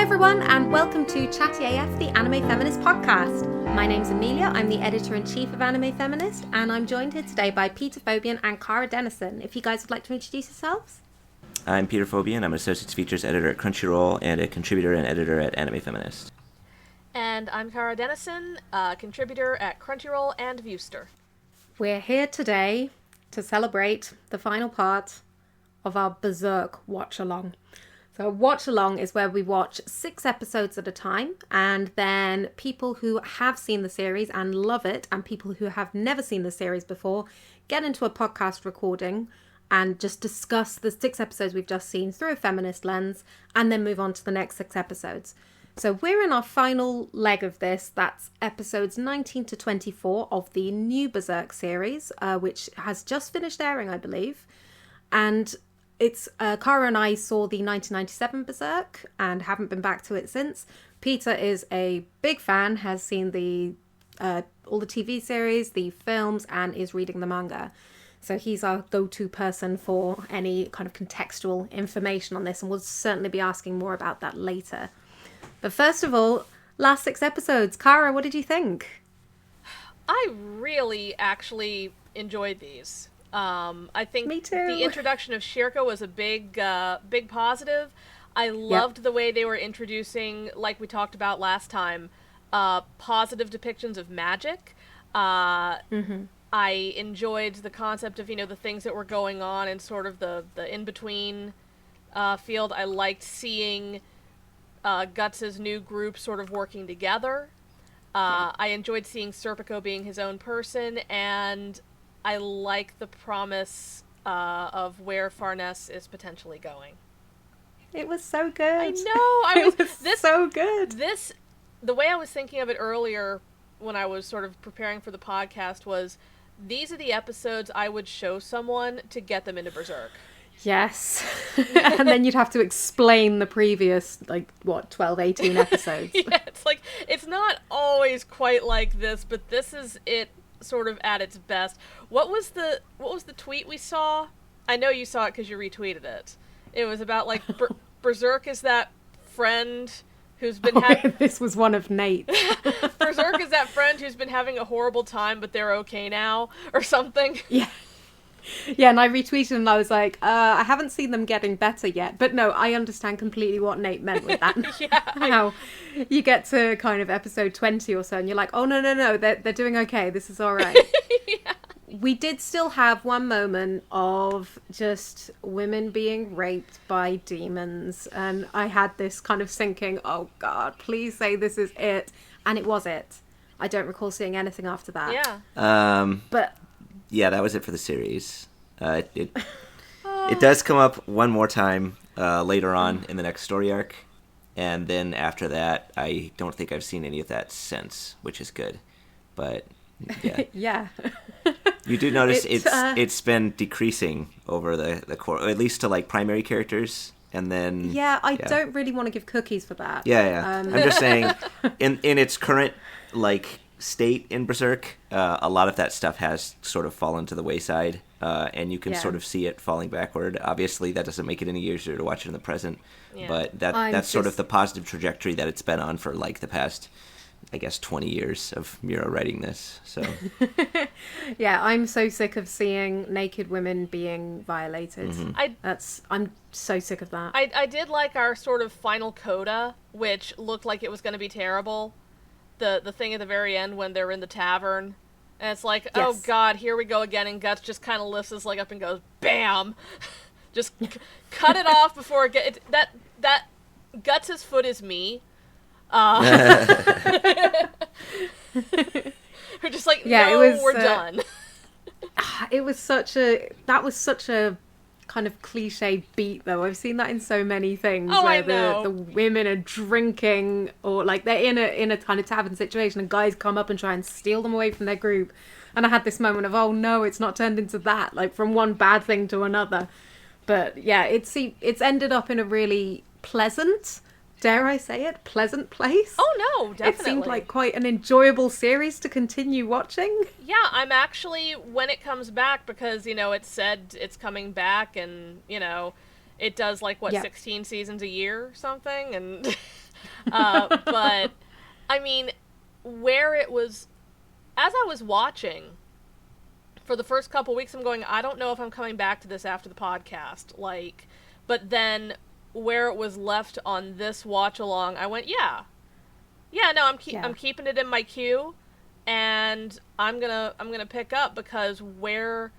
everyone, and welcome to Chatty AF, the Anime Feminist podcast. My name's Amelia, I'm the editor-in-chief of Anime Feminist, and I'm joined here today by Peter Phobian and Kara Dennison. If you guys would like to introduce yourselves. I'm Peter Phobian, I'm an Associates Features editor at Crunchyroll and a contributor and editor at Anime Feminist. And I'm Kara Dennison, a contributor at Crunchyroll and Viewster. We're here today to celebrate the final part of our Berserk Watchalong. So Watchalong is where we watch 6 episodes at a time, and then people who have seen the series and love it, and people who have never seen the series before, get into a podcast recording and just discuss the 6 episodes we've just seen through a feminist lens, and then move on to the next 6 episodes. So we're in our final leg of this. That's episodes 19 to 24 of the new Berserk series, which has just finished airing, I believe. And it's Kara and I saw the 1997 Berserk and haven't been back to it since. Peter is a big fan, has seen the all the TV series, the films, and is reading the manga. So he's our go-to person for any kind of contextual information on this, and we'll certainly be asking more about that later. But first of all, last 6 episodes. Kara, what did you think? I really actually enjoyed these. I think Me too. The introduction of Schierke was a big positive. I loved the way they were introducing, like we talked about last time, positive depictions of magic. I enjoyed the concept of, the things that were going on and sort of the in-between field. I liked seeing Guts' new group sort of working together. I enjoyed seeing Serpico being his own person, and I like the promise of where Farnese is potentially going. It was so good. I know. It was so good. The way I was thinking of it earlier when I was sort of preparing for the podcast was, these are the episodes I would show someone to get them into Berserk. Yes. And then you'd have to explain the previous, 12, 18 episodes. Yeah, it's not always quite like this, but this is it sort of at its best. What was the tweet we saw? I know you saw it because you retweeted it. It was about, Berserk is that friend who's been having... This was one of Nate's. Berserk is that friend who's been having a horrible time, but they're okay now, or something. Yeah. Yeah, and I retweeted and I was like, I haven't seen them getting better yet. But no, I understand completely what Nate meant with that. Yeah. How you get to kind of episode 20 or so and you're like, oh, no, they're doing okay. This is all right. Yeah. We did still have one moment of just women being raped by demons. And I had this kind of thinking, oh, God, please say this is it. And it was it. I don't recall seeing anything after that. Yeah. But... Yeah, that was it for the series. It does come up one more time later on in the next story arc, and then after that, I don't think I've seen any of that since, which is good. But yeah, yeah, you do notice it's been decreasing over the course, at least to primary characters, and then I don't really want to give cookies for that. Yeah. I'm just saying, in its current state in Berserk, a lot of that stuff has sort of fallen to the wayside, and you can sort of see it falling backward. Obviously, that doesn't make it any easier to watch it in the present, but that's sort of the positive trajectory that it's been on for the past, I guess, 20 years of Miura writing this. So yeah, I'm so sick of seeing naked women being violated. Mm-hmm. I'm so sick of that. I did like our sort of final coda, which looked like it was going to be terrible. The thing at the very end when they're in the tavern, and it's like, yes. Oh God, here we go again, and Guts just kind of lifts his leg up and goes, BAM! Just cut it off before it gets... That Guts' foot is me. We're just like, we're done. It was such a kind of cliche beat, though. I've seen that in so many things where the women are drinking, or they're in a kind of tavern situation and guys come up and try and steal them away from their group, and I had this moment of, oh no, it's not turned into that, from one bad thing to another. But yeah, it's ended up in a really pleasant, dare I say it, pleasant place. Oh no, definitely. It seemed like quite an enjoyable series to continue watching. Yeah, I'm actually, when it comes back, because, it said it's coming back, and, it does, 16 seasons a year or something, and But, I mean, where it was, as I was watching, for the first couple weeks, I'm going, I don't know if I'm coming back to this after the podcast. Like, but then where it was left on this watch along, I went, yeah, no, I'm keeping it in my queue, and I'm gonna pick up, because where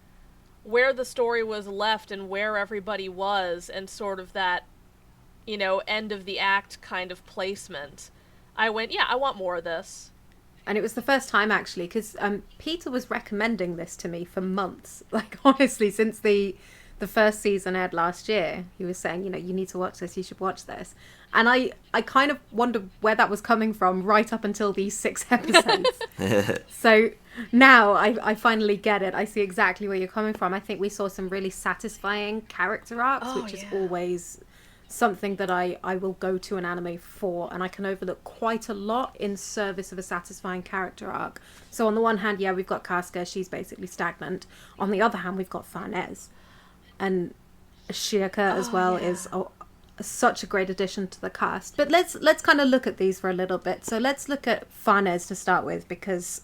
the story was left and where everybody was, and sort of that, end of the act kind of placement, I went, yeah, I want more of this. And it was the first time, actually, because Peter was recommending this to me for months. Like, honestly, since the first season aired last year, he was saying, you need to watch this, you should watch this. And I kind of wondered where that was coming from right up until these 6 episodes. So now I finally get it. I see exactly where you're coming from. I think we saw some really satisfying character arcs, which is always something that I will go to an anime for, and I can overlook quite a lot in service of a satisfying character arc. So on the one hand, we've got Casca, she's basically stagnant. On the other hand, we've got Farnese. And Schierke as well is such a great addition to the cast. But let's kind of look at these for a little bit. So let's look at Farnese to start with, because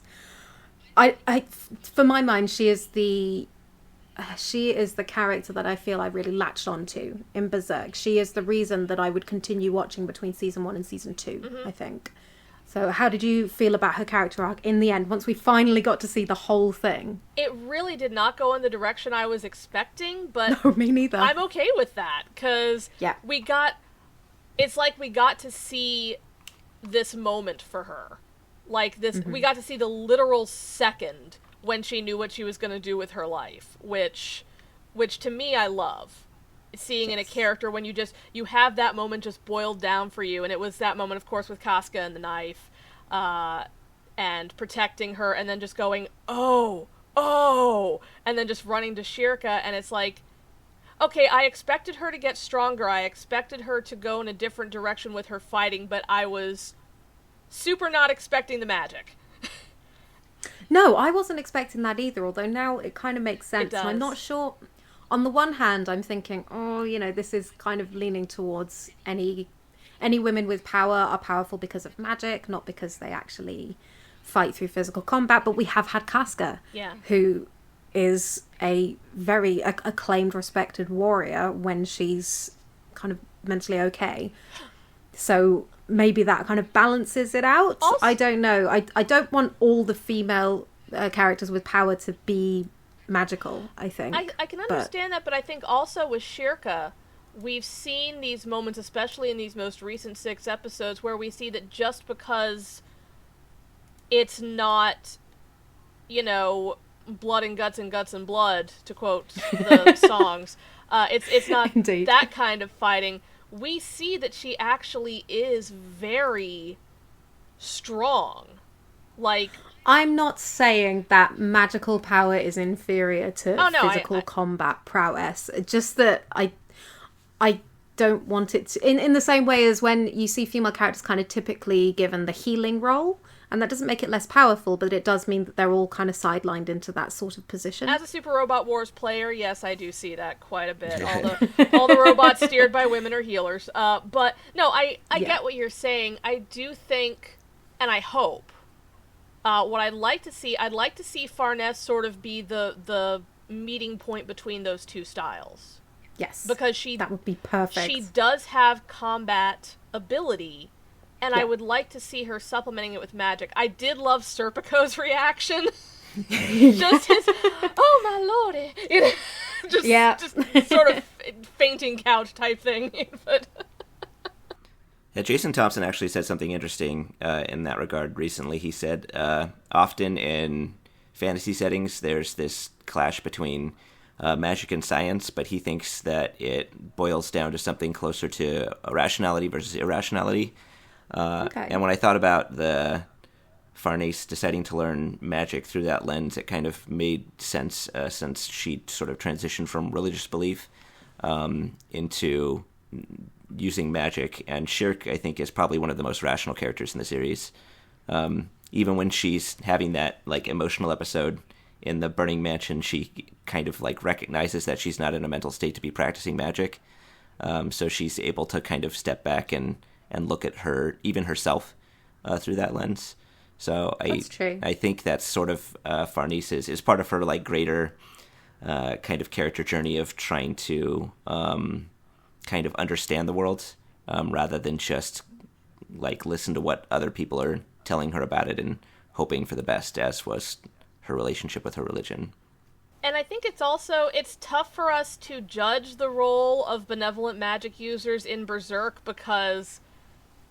I for my mind, she is the character that I feel I really latched onto in Berserk. She is the reason that I would continue watching between season 1 and season 2, I think. So how did you feel about her character arc in the end, once we finally got to see the whole thing? It really did not go in the direction I was expecting, but no, me neither. I'm okay with that, because it's like we got to see this moment for her. Like this, we got to see the literal second when she knew what she was going to do with her life, which to me I love. Seeing in a character when you have that moment just boiled down for you, and it was that moment, of course, with Casca and the knife, and protecting her, and then just going, oh, and then just running to Schierke, and it's like, okay, I expected her to get stronger, I expected her to go in a different direction with her fighting, but I was super not expecting the magic. No, I wasn't expecting that either, although now it kind of makes sense. It does. And I'm not sure. On the one hand, I'm thinking, this is kind of leaning towards any women with power are powerful because of magic, not because they actually fight through physical combat. But we have had Casca, who is a very acclaimed, respected warrior when she's kind of mentally okay. So maybe that kind of balances it out. Also, I don't know. I don't want all the female characters with power to be magical, I think. I can understand that, but I think also with Schierke, we've seen these moments, especially in these most recent 6 episodes, where we see that just because it's not, blood and guts and guts and blood, to quote the songs, it's not Indeed. That kind of fighting. We see that she actually is very strong. Like, I'm not saying that magical power is inferior to physical combat prowess. Just that I don't want it to... In the same way as when you see female characters kind of typically given the healing role, and that doesn't make it less powerful, but it does mean that they're all kind of sidelined into that sort of position. As a Super Robot Wars player, yes, I do see that quite a bit. All the robots steered by women are healers. But, no, I get what you're saying. I do think, and I hope, what I'd like to see Farnese sort of be the meeting point between those two styles. Yes. Because that would be perfect. She does have combat ability, and I would like to see her supplementing it with magic. I did love Serpico's reaction. Just his, oh my lordy. Just sort of fainting couch type thing. But Yeah, Jason Thompson actually said something interesting in that regard recently. He said, often in fantasy settings, there's this clash between magic and science, but he thinks that it boils down to something closer to rationality versus irrationality. And when I thought about the Farnese deciding to learn magic through that lens, it kind of made sense since she sort of transitioned from religious belief into using magic. And Schierke, I think, is probably one of the most rational characters in the series. Even when she's having that emotional episode in the burning mansion, she kind of recognizes that she's not in a mental state to be practicing magic. So she's able to kind of step back and and look at her, even herself, through that lens. So That's true. I think that's sort of Farnese is part of her like greater kind of character journey of trying to kind of understand the world rather than just like listen to what other people are telling her about it and hoping for the best, as was her relationship with her religion. And I think it's tough for us to judge the role of benevolent magic users in Berserk because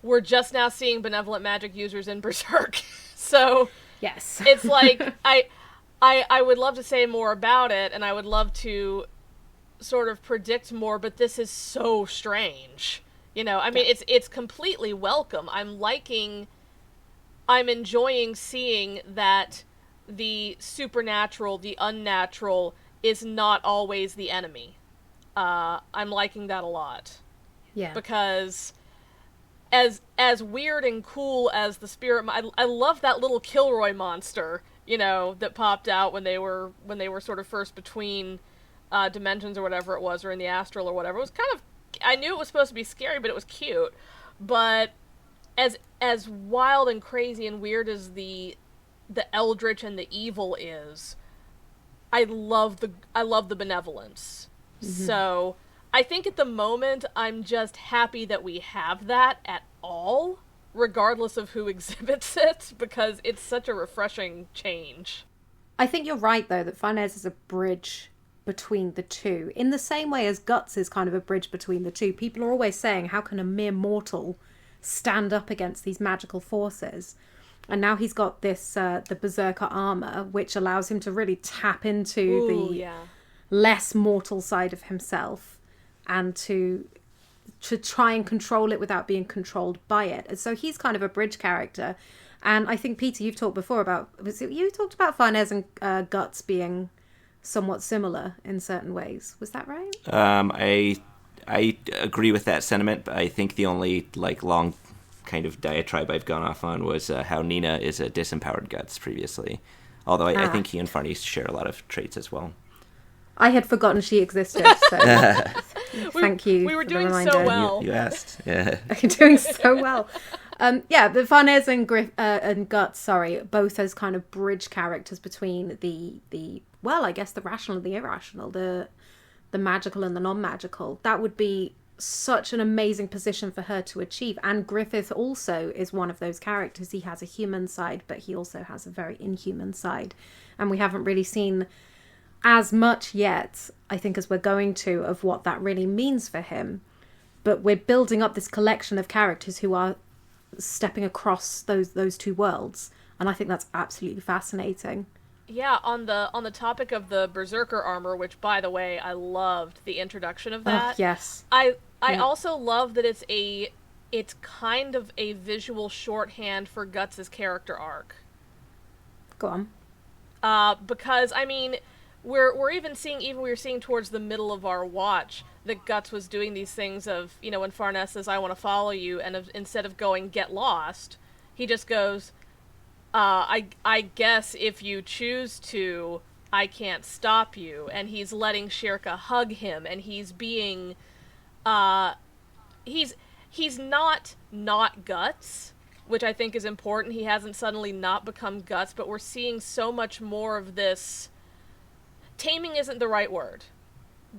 we're just now seeing benevolent magic users in Berserk. So yes, it's like I would love to say more about it, and I would love to sort of predict more, but this is so strange. You know, I mean, it's completely welcome. I'm enjoying seeing that the supernatural, the unnatural, is not always the enemy. I'm liking that a lot. Yeah. Because as weird and cool as the spirit, I love that little Kilroy monster, you know, that popped out when they were sort of first between dimensions or whatever it was, or in the astral or whatever. It was kind of, I knew it was supposed to be scary, but it was cute. But as wild and crazy and weird as the eldritch and the evil is, I love the benevolence. Mm-hmm. So I think at the moment I'm just happy that we have that at all, regardless of who exhibits it, because it's such a refreshing change. I think you're right, though, that Farnese is a bridge between the two, in the same way as Guts is kind of a bridge between the two. People are always saying, how can a mere mortal stand up against these magical forces? And now he's got this the Berserker armor, which allows him to really tap into less mortal side of himself, and to try and control it without being controlled by it. And so he's kind of a bridge character. And I think, Peter, you've talked before about, you talked about Farnese and Guts being somewhat similar in certain ways. Was that right? I agree with that sentiment, but I think the only like long kind of diatribe I've gone off on was how Nina is a disempowered Guts previously. Although I think he and Farnese share a lot of traits as well. I had forgotten she existed, so thank you. We were for doing the reminder. so well. You asked. Yeah. Doing so well. The Farnese and Guts, both as kind of bridge characters between the I guess the rational and the irrational, the magical and the non-magical. That would be such an amazing position for her to achieve. And Griffith also is one of those characters. He has a human side, but he also has a very inhuman side. And we haven't really seen as much yet, I think, as we're going to, of what that really means for him. But we're building up this collection of characters who are stepping across those two worlds. And I think that's absolutely fascinating. Yeah, on the topic of the Berserker armor, which, by the way, I loved the introduction of that. Yes. I also love that it's kind of a visual shorthand for Guts' character arc. Go on. Because, I mean, we're even seeing towards the middle of our watch that Guts was doing these things of, you know, when Farnese says, I want to follow you, and instead of going, get lost, he just goes, I guess if you choose to, I can't stop you. And he's letting Schierke hug him, and he's being, he's not Guts, which I think is important. He hasn't suddenly not become Guts, but we're seeing so much more of this. Taming isn't the right word.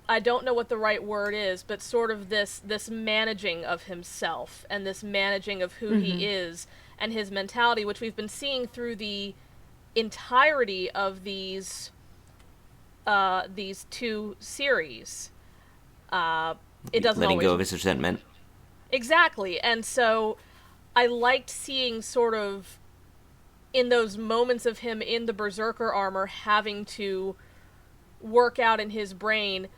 I don't know what the right word is, but sort of this managing of himself and this managing of who he is and his mentality, which we've been seeing through the entirety of these two series. It doesn't letting always go of his resentment. Exactly, and so I liked seeing sort of in those moments of him in the Berserker armor having to work out in his brain,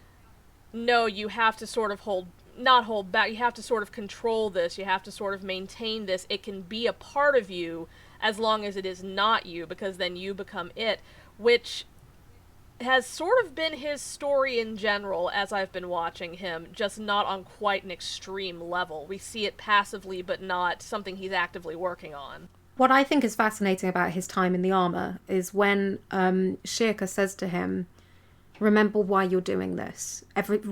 no, you have to sort of not hold back, you have to sort of control this, you have to sort of maintain this. It can be a part of you as long as it is not you, because then you become it, which has sort of been his story in general as I've been watching him, just not on quite an extreme level. We see it passively, but not something he's actively working on. What I think is fascinating about his time in the armor is when Schierke says to him, remember why you're doing this.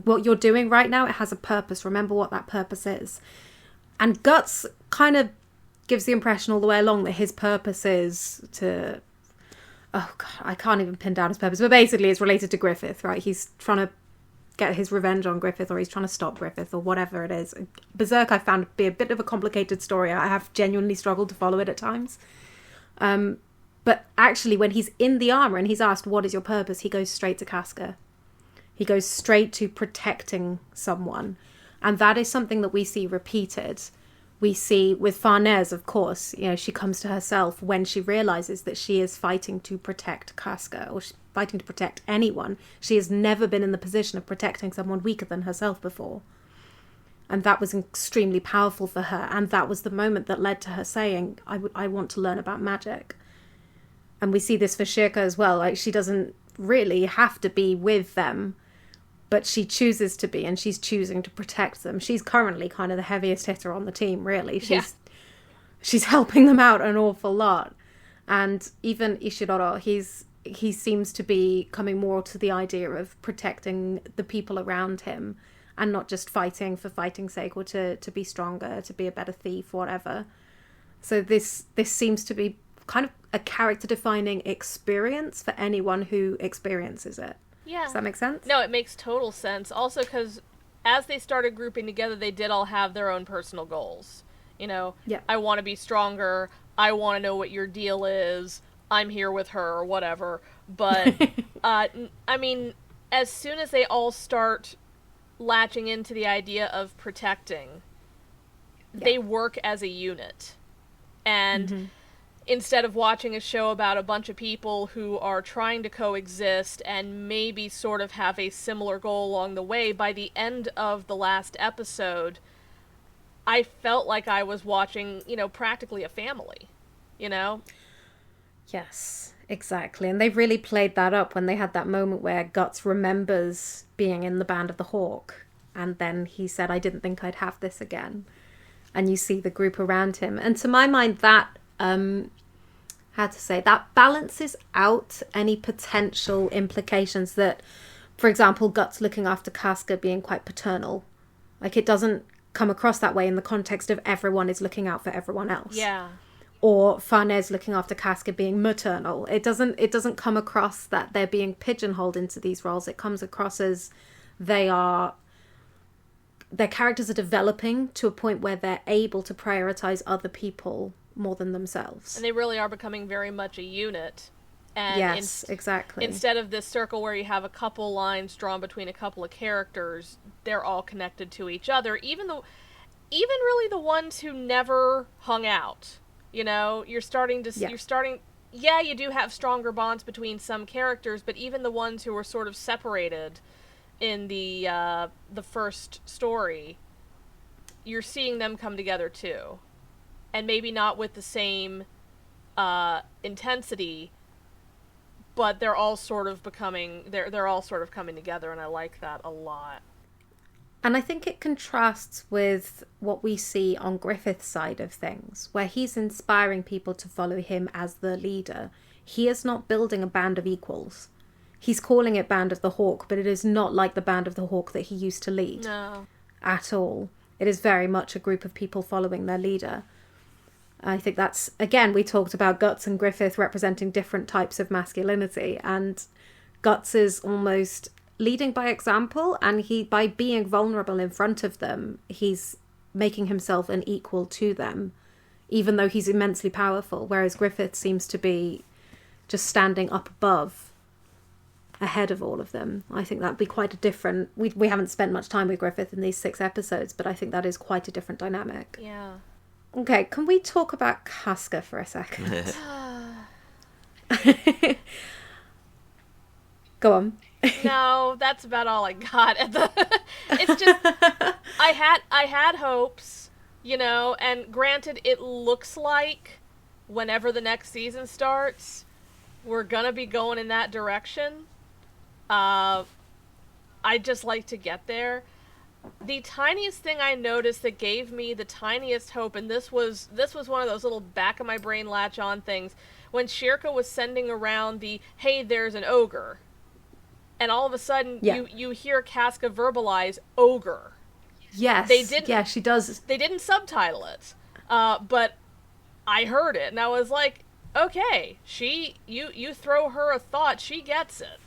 What you're doing right now, it has a purpose. Remember what that purpose is. And Guts kind of gives the impression all the way along that his purpose is to... Oh, God, I can't even pin down his purpose. But basically, it's related to Griffith, right? He's trying to get his revenge on Griffith, or he's trying to stop Griffith, or whatever it is. Berserk I found to be a bit of a complicated story. I have genuinely struggled to follow it at times. But actually, when he's in the armor and he's asked, what is your purpose? He goes straight to Casca. He goes straight to protecting someone. And that is something that we see repeated. We see with Farnese, of course, you know, she comes to herself when she realizes that she is fighting to protect Casca, or she's fighting to protect anyone. She has never been in the position of protecting someone weaker than herself before. And that was extremely powerful for her. And that was the moment that led to her saying, I want to learn about magic. And we see this for Schierke as well. Like, she doesn't really have to be with them, but she chooses to be, and she's choosing to protect them. She's currently kind of the heaviest hitter on the team, really. She's helping them out an awful lot. And even Ishidoro, he seems to be coming more to the idea of protecting the people around him, and not just fighting for fighting's sake, or to be stronger, to be a better thief, whatever. So this seems to be kind of a character-defining experience for anyone who experiences it. Yeah. Does that make sense? No, it makes total sense. Also, because as they started grouping together, they did all have their own personal goals. You know, I want to be stronger. I want to know what your deal is. I'm here with her, or whatever. But, I mean, as soon as they all start latching into the idea of protecting, they work as a unit. And instead of watching a show about a bunch of people who are trying to coexist and maybe sort of have a similar goal along the way, by the end of the last episode, I felt like I was watching, you know, practically a family, you know? Yes, exactly. And they really played that up when they had that moment where Guts remembers being in the Band of the Hawk. And then he said, I didn't think I'd have this again. And you see the group around him. And to my mind, that... that balances out any potential implications that, for example, Guts looking after Casca being quite paternal. Like, it doesn't come across that way in the context of everyone is looking out for everyone else. Yeah. Or Farnese looking after Casca being maternal. It doesn't come across that they're being pigeonholed into these roles. It comes across as their characters are developing to a point where they're able to prioritize other people more than themselves. And they really are becoming very much a unit. And yes, exactly. Instead of this circle where you have a couple lines drawn between a couple of characters, they're all connected to each other. Even really the ones who never hung out. You know, you do have stronger bonds between some characters, but even the ones who were sort of separated in the first story, you're seeing them come together too. And maybe not with the same intensity, but they're all sort of coming together, and I like that a lot. And I think it contrasts with what we see on Griffith's side of things, where he's inspiring people to follow him as the leader. He is not building a band of equals. He's calling it Band of the Hawk, but it is not like the Band of the Hawk that he used to lead. No. At all. It is very much a group of people following their leader. I think that's, again, we talked about Guts and Griffith representing different types of masculinity, and Guts is almost leading by example, and by being vulnerable in front of them, he's making himself an equal to them, even though he's immensely powerful, whereas Griffith seems to be just standing up above, ahead of all of them. I think that'd be quite a different... We haven't spent much time with Griffith in these 6 episodes, but I think that is quite a different dynamic. Yeah. Okay, can we talk about Casca for a second? Go on. No, that's about all I got. It's just I had hopes, you know, and granted, it looks like whenever the next season starts, we're gonna be going in that direction. I'd just like to get there. The tiniest thing I noticed that gave me the tiniest hope, and this was one of those little back of my brain latch on things, when Schierke was sending around the, hey, there's an ogre. And all of a sudden, you hear Casca verbalize ogre. Yes. They didn't. Yeah, she does. They didn't subtitle it, but I heard it, and I was like, okay, you throw her a thought, she gets it.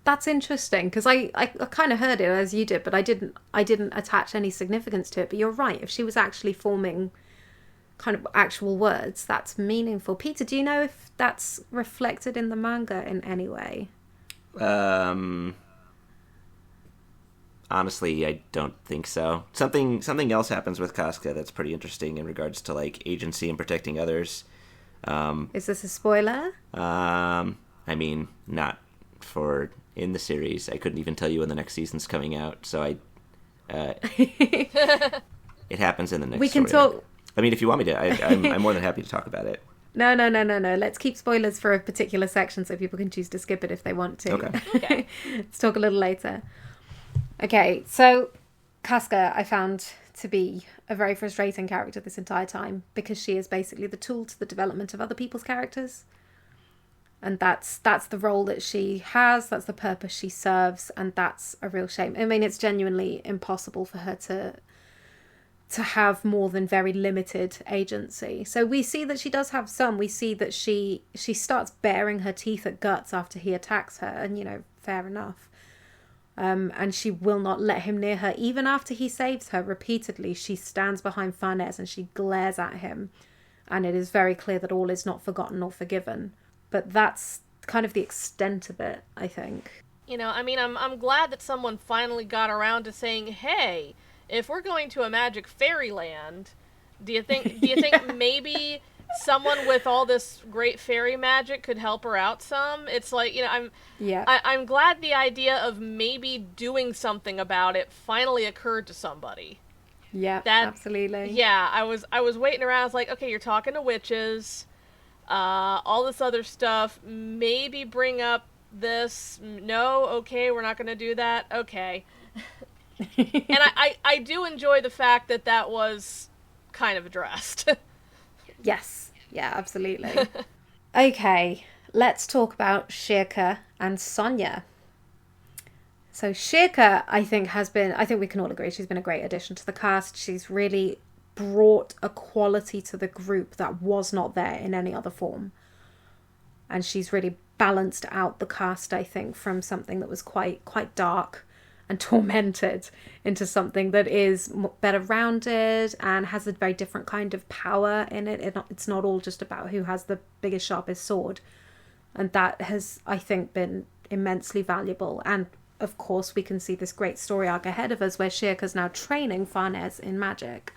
That's interesting, because I kind of heard it as you did, but I didn't attach any significance to it. But you're right. If she was actually forming kind of actual words, that's meaningful. Peter, do you know if that's reflected in the manga in any way? Honestly, I don't think so. Something else happens with Casca that's pretty interesting in regards to like agency and protecting others. Is this a spoiler? I mean, not for in the series. I couldn't even tell you when the next season's coming out. So it happens in the next. We can story. talk. I mean, if you want me to, I'm more than happy to talk about it. No. Let's keep spoilers for a particular section so people can choose to skip it if they want to. Okay. Let's talk a little later. Okay, so Casca I found to be a very frustrating character this entire time, because she is basically the tool to the development of other people's characters. And that's the role that she has, that's the purpose she serves, and that's a real shame. I mean, it's genuinely impossible for her to have more than very limited agency. So we see that she does have some. We see that she starts baring her teeth at Guts after he attacks her, and, fair enough. And she will not let him near her. Even after he saves her repeatedly, she stands behind Farnese and she glares at him. And it is very clear that all is not forgotten or forgiven. But that's kind of the extent of it, I think. I'm glad that someone finally got around to saying, hey, if we're going to a magic fairyland, do you think maybe someone with all this great fairy magic could help her out some? It's like, I'm glad the idea of maybe doing something about it finally occurred to somebody. Yeah, absolutely. Yeah, I was waiting around. I was like, okay, you're talking to witches, all this other stuff. Maybe bring up this. No, okay, we're not going to do that. Okay. And I do enjoy the fact that was kind of addressed. Yes. Yeah, absolutely. Okay, let's talk about Schierke and Sonia. So Schierke, I think we can all agree she's been a great addition to the cast. She's really brought a quality to the group that was not there in any other form. And she's really balanced out the cast, I think, from something that was quite dark and tormented into something that is better rounded and has a very different kind of power in it. It's not all just about who has the biggest, sharpest sword. And that has, I think, been immensely valuable. And, of course, we can see this great story arc ahead of us where Schierke's now training Farnese in magic.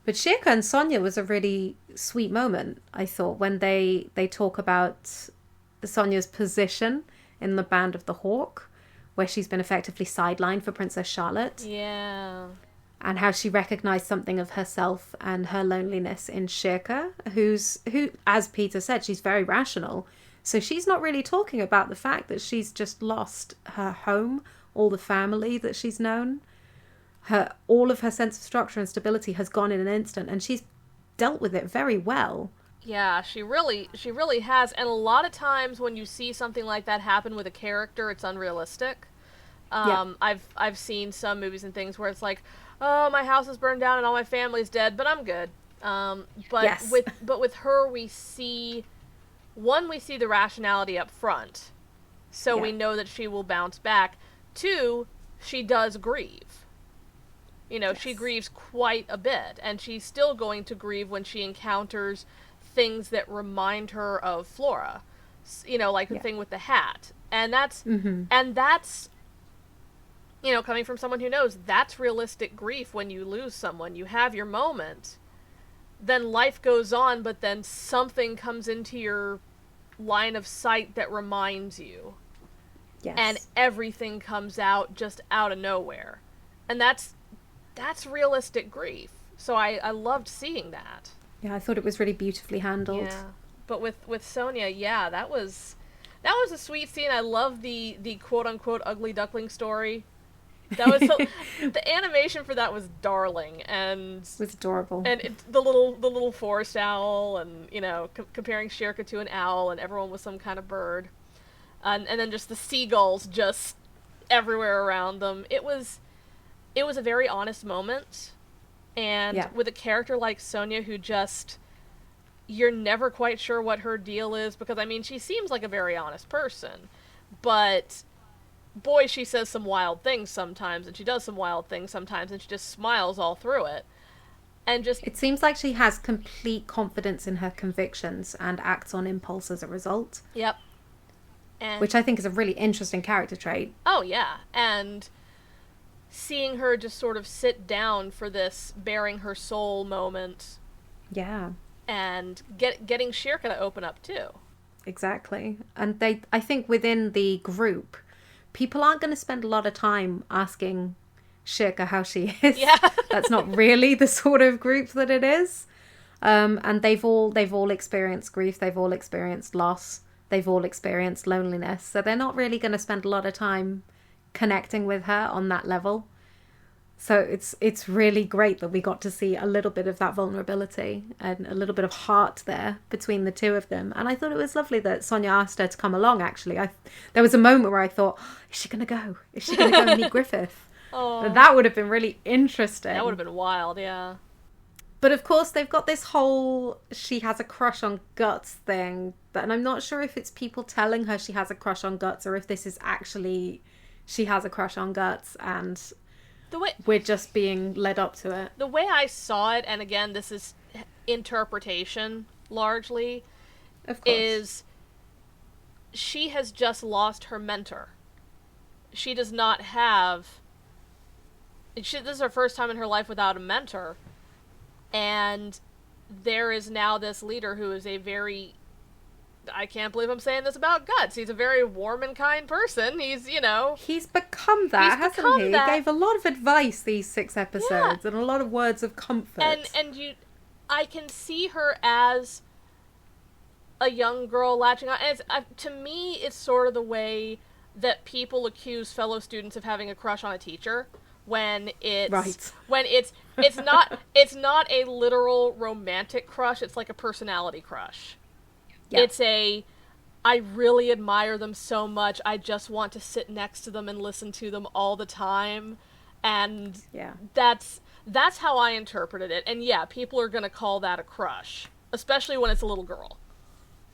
But Schierke and Sonia was a really sweet moment, I thought, when they talk about Sonia's position in the Band of the Hawk, where she's been effectively sidelined for Princess Charlotte. Yeah. And how she recognised something of herself and her loneliness in Schierke, who, as Peter said, she's very rational. So she's not really talking about the fact that she's just lost her home, all the family that she's known. All of her sense of structure and stability has gone in an instant, and she's dealt with it very well. Yeah, she really has. And a lot of times when you see something like that happen with a character, it's unrealistic. I've seen some movies and things where it's like, oh, my house is burned down and all my family's dead, but I'm good. With her, we see the rationality up front, so we know that she will bounce back. 2, she does grieve. She grieves quite a bit, and she's still going to grieve when she encounters things that remind her of Flora, like the thing with the hat, and that's coming from someone who knows that's realistic grief. When you lose someone, you have your moment, then life goes on, but then something comes into your line of sight that reminds you, and everything comes out just out of nowhere, and that's realistic grief. So I loved seeing that. Yeah, I thought it was really beautifully handled. Yeah, but with Sonia, that was a sweet scene. I love the quote unquote ugly duckling story. That was the animation for that was darling, and it was adorable. And the little forest owl, and comparing Schierke to an owl, and everyone was some kind of bird, and then just the seagulls just everywhere around them. It was it was a very honest moment. And with a character like Sonia who just, you're never quite sure what her deal is, because, I mean, she seems like a very honest person, but boy, she says some wild things sometimes, and she does some wild things sometimes, and she just smiles all through it. And just... It seems like she has complete confidence in her convictions and acts on impulse as a result. Yep. And... which I think is a really interesting character trait. Oh, yeah. And seeing her just sort of sit down for this bearing her soul moment. Yeah. And getting Schierke to open up, too. Exactly. And I think within the group, people aren't going to spend a lot of time asking Schierke how she is. Yeah. That's not really the sort of group that it is. And they've all experienced grief. They've all experienced loss. They've all experienced loneliness. So they're not really going to spend a lot of time connecting with her on that level. So it's really great that we got to see a little bit of that vulnerability and a little bit of heart there between the two of them. And I thought it was lovely that Sonia asked her to come along, actually. There was a moment where I thought, is she going to go? Is she going to go and meet Griffith? Oh. That would have been really interesting. That would have been wild, yeah. But of course, they've got this whole she has a crush on Guts thing. And I'm not sure if it's people telling her she has a crush on Guts or if this is actually she has a crush on Guts and we're just being led up to it. The way I saw it, and again, this is interpretation largely, of course, is she has just lost her mentor. She does not have... this is her first time in her life without a mentor. And there is now this leader who is a very... I can't believe I'm saying this about Guts. He's a very warm and kind person. He's, He's become that, hasn't he? That. He gave a lot of advice these 6 episodes and a lot of words of comfort. And I can see her as a young girl latching on. And to me, it's sort of the way that people accuse fellow students of having a crush on a teacher when it's... Right. When it's not a literal romantic crush. It's like a personality crush. Yeah. It's I really admire them so much. I just want to sit next to them and listen to them all the time. And that's how I interpreted it. And yeah, people are going to call that a crush, especially when it's a little girl.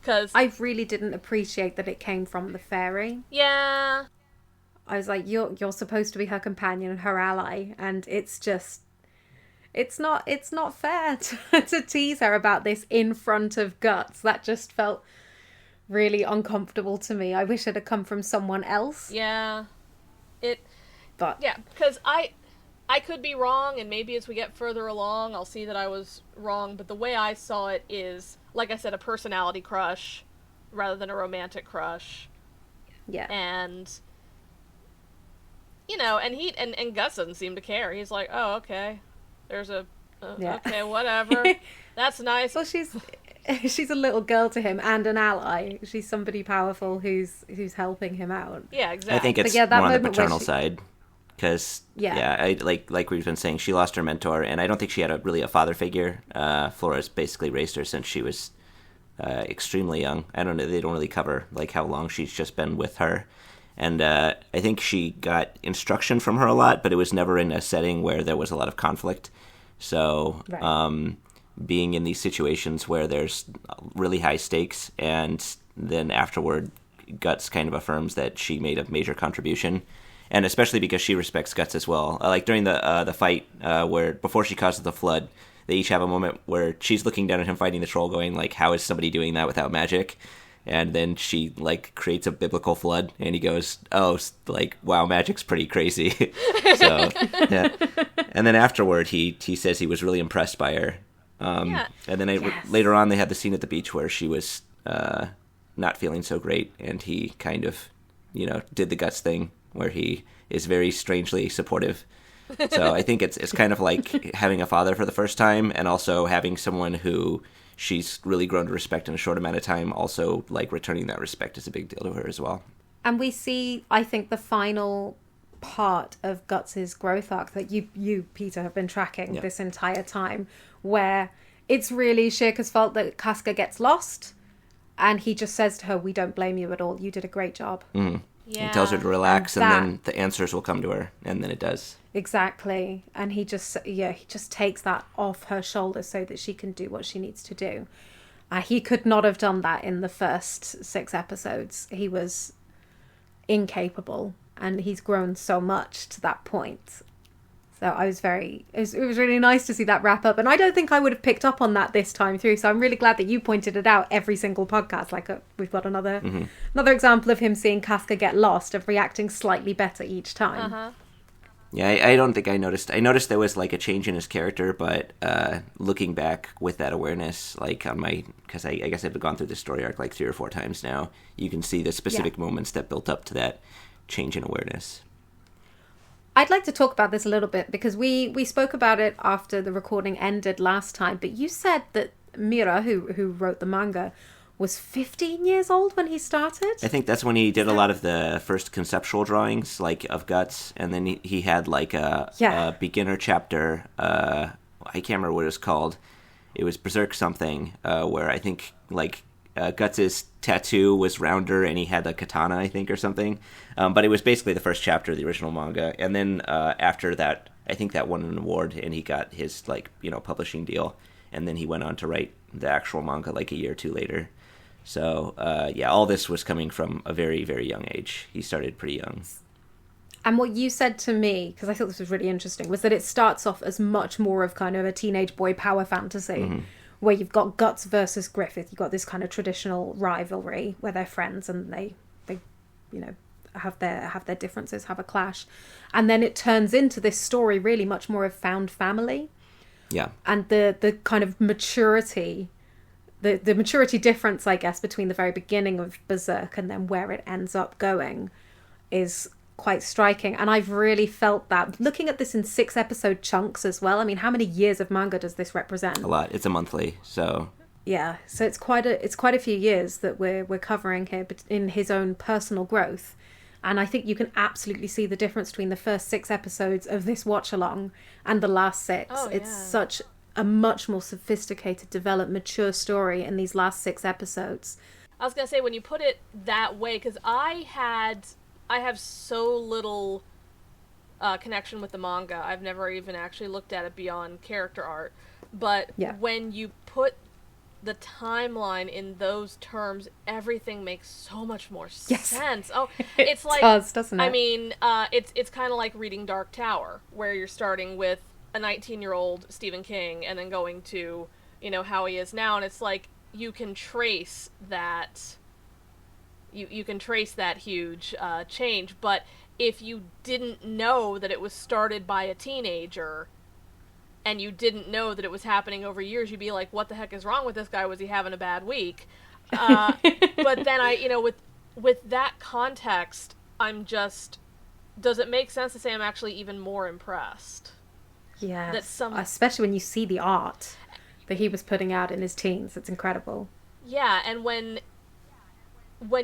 'Cause I really didn't appreciate that it came from the fairy. Yeah. I was like, you're supposed to be her companion and her ally, and it's just... It's not fair to tease her about this in front of Guts. That just felt really uncomfortable to me. I wish it had come from someone else. Yeah. But yeah, because I could be wrong, and maybe as we get further along, I'll see that I was wrong, but the way I saw it is, like I said, a personality crush rather than a romantic crush. Yeah. And... and Guts doesn't seem to care. He's like, oh, okay. There's okay, whatever. That's nice. Well, she's a little girl to him and an ally. She's somebody powerful who's helping him out. Yeah, exactly. I think it's more on the paternal side. Because, like we've been saying, she lost her mentor, and I don't think she had a father figure. Flora's basically raised her since she was extremely young. I don't know, they don't really cover how long she's just been with her. And I think she got instruction from her a lot, but it was never in a setting where there was a lot of conflict. So being in these situations where there's really high stakes, and then afterward Guts kind of affirms that she made a major contribution, and especially because she respects Guts as well. Like during the fight where before she causes the flood, they each have a moment where she's looking down at him fighting the troll going, how is somebody doing that without magic? And then she, creates a biblical flood, and he goes, oh, wow, magic's pretty crazy. So, yeah. And then afterward, he says he was really impressed by her. And then later on, they had the scene at the beach where she was not feeling so great, and he kind of, did the Guts thing, where he is very strangely supportive. So I think it's kind of like having a father for the first time, and also having someone who... she's really grown to respect in a short amount of time. Also, returning that respect is a big deal to her as well. And we see, I think, the final part of Guts' growth arc that you, Peter, have been tracking this entire time, where it's really Schierke's fault that Casca gets lost, and he just says to her, we don't blame you at all. You did a great job. Mm. Yeah. He tells her to relax, And and then the answers will come to her, and then it does. Exactly. And he just takes that off her shoulders so that she can do what she needs to do. He could not have done that in the first 6 episodes. He was incapable, and he's grown so much to that point. So it was really nice to see that wrap up. And I don't think I would have picked up on that this time through. So I'm really glad that you pointed it out every single podcast. Like we've got another example of him seeing Casca get lost, of reacting slightly better each time. Uh-huh. Yeah, I don't think I noticed. I noticed there was like a change in his character, but looking back with that awareness, like on because I guess I've gone through this story arc like 3 or 4 times now, you can see the specific moments that built up to that change in awareness. I'd like to talk about this a little bit because we spoke about it after the recording ended last time, but you said that Miura, who wrote the manga, was 15 years old when he started? I think that's when he did a lot of the first conceptual drawings, like of Guts, and then he had like a beginner chapter, I can't remember what it was called. It was Berserk something, where I think like Guts' tattoo was rounder and he had a katana, I think, or something. But it was basically the first chapter of the original manga. And then after that, I think that won an award and he got his publishing deal. And then he went on to write the actual manga like a year or 2 later. So all this was coming from a very, very young age. He started pretty young. And what you said to me, because I thought this was really interesting, was that it starts off as much more of kind of a teenage boy power fantasy, where you've got Guts versus Griffith. You've got this kind of traditional rivalry where they're friends and they have their differences, have a clash. And then it turns into this story really much more of found family. Yeah. And the kind of maturity, the maturity difference, I guess, between the very beginning of Berserk and then where it ends up going is quite striking. And I've really felt that looking at this in 6 episode chunks as well. I mean, how many years of manga does this represent? A lot. It's a monthly, so yeah, so it's quite a few years that we're covering here, but in his own personal growth. And I think you can absolutely see the difference between the first 6 episodes of this watch along and the last 6. Oh, yeah. It's such a much more sophisticated, developed, mature story in these last 6 episodes. I was gonna say, when you put it that way, because I have so little connection with the manga. I've never even actually looked at it beyond character art. But when you put the timeline in those terms, everything makes so much more sense. Oh, it's like, does, doesn't it? I mean, it's kind of like reading Dark Tower, where you're starting with a 19-year-old Stephen King and then going to, how he is now, and it's like you can trace that. You can trace that huge change, but if you didn't know that it was started by a teenager, and you didn't know that it was happening over years, you'd be like, what the heck is wrong with this guy? Was he having a bad week? But then with that context, does it make sense to say I'm actually even more impressed? Yeah, especially when you see the art that he was putting out in his teens. It's incredible. Yeah, and when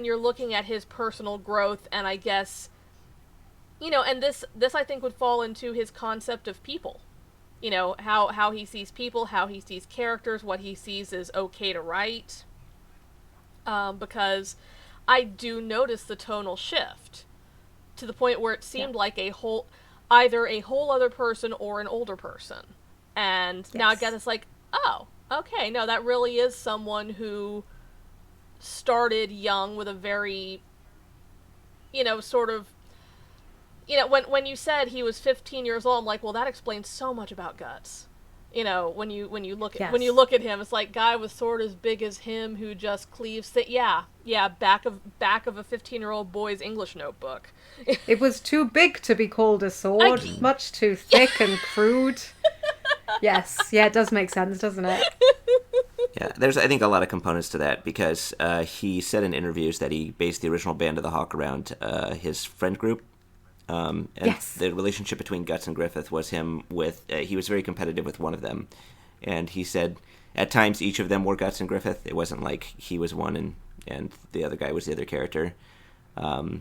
you're looking at his personal growth, and I guess, and this I think would fall into his concept of people. How he sees people, how he sees characters, what he sees is okay to write. Because I do notice the tonal shift to the point where it seemed like either a whole other person or an older person. And now I guess it's like, oh, okay, no, that really is someone who started young with a very, sort of, when you said he was 15 years old, I'm like, well, that explains so much about Guts. When you look at him, it's like guy was sort of as big as him who just cleaves back of a 15-year-old boy's English notebook. It was too big to be called a sword, much too thick and crude. Yes, it does make sense, doesn't it? Yeah, there's, I think, a lot of components to that, because he said in interviews that he based the original Band of the Hawk around his friend group. And the relationship between Guts and Griffith was he was very competitive with one of them. And he said at times each of them were Guts and Griffith. It wasn't like he was one and the other guy was the other character. I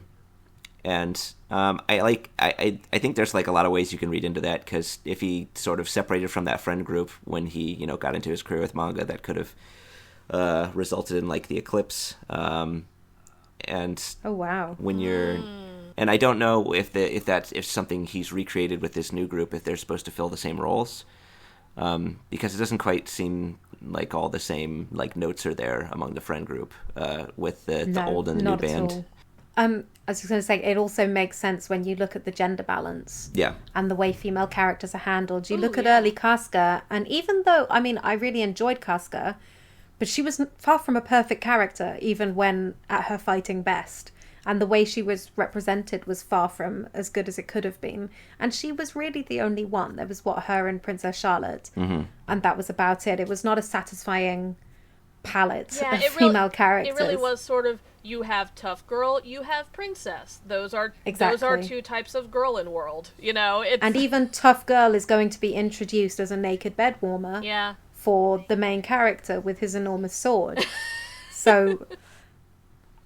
think there's like a lot of ways you can read into that, because if he sort of separated from that friend group when he got into his career with manga, that could have resulted in like the eclipse. Oh wow. when you're and I don't know if that's something he's recreated with this new group, if they're supposed to fill the same roles, because it doesn't quite seem like all the same like notes are there among the friend group with the old and the new band. I was just going to say, it also makes sense when you look at the gender balance. Yeah. And the way female characters are handled. You look at early Casca, and even though, I mean, I really enjoyed Casca, but she was far from a perfect character, even when at her fighting best. And the way she was represented was far from as good as it could have been. And she was really the only one. There was her and Princess Charlotte. Mm-hmm. And that was about it. It was not a satisfying palette of female characters. It really was sort of, you have tough girl, you have princess. Those are two types of girl in world, you know. And even tough girl is going to be introduced as a naked bed warmer for the main character with his enormous sword. So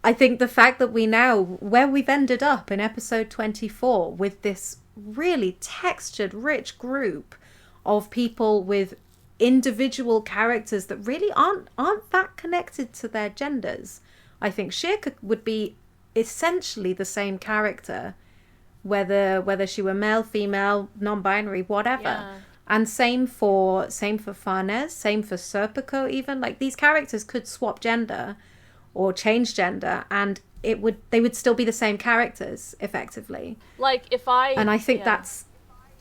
I think the fact that where we've ended up in episode 24 with this really textured, rich group of people with individual characters that really aren't that connected to their genders. I think Schierke would be essentially the same character, whether she were male, female, non-binary, whatever. Yeah. And same for Farnese, same for Serpico even. Like, these characters could swap gender or change gender, and they would still be the same characters effectively. Like, and I think that's.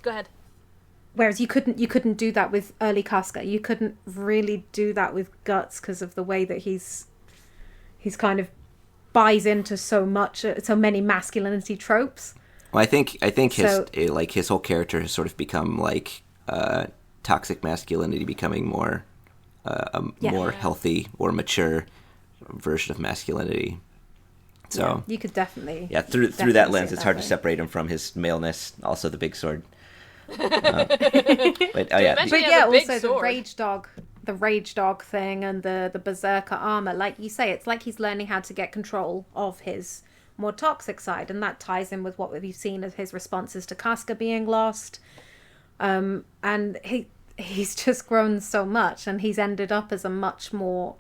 Go ahead. Whereas you couldn't do that with early Casca. You couldn't really do that with Guts because of the way that he's kind of buys into so many masculinity tropes. Well, I think his whole character has sort of become like toxic masculinity becoming more more healthy or mature version of masculinity. So you could definitely through that lens, it's hard to separate him from his maleness. Also, the big sword. But also the rage dog thing and the berserker armor, like you say, it's like he's learning how to get control of his more toxic side, and that ties in with what we've seen as his responses to Casca being lost, and he's just grown so much, and he's ended up as a much more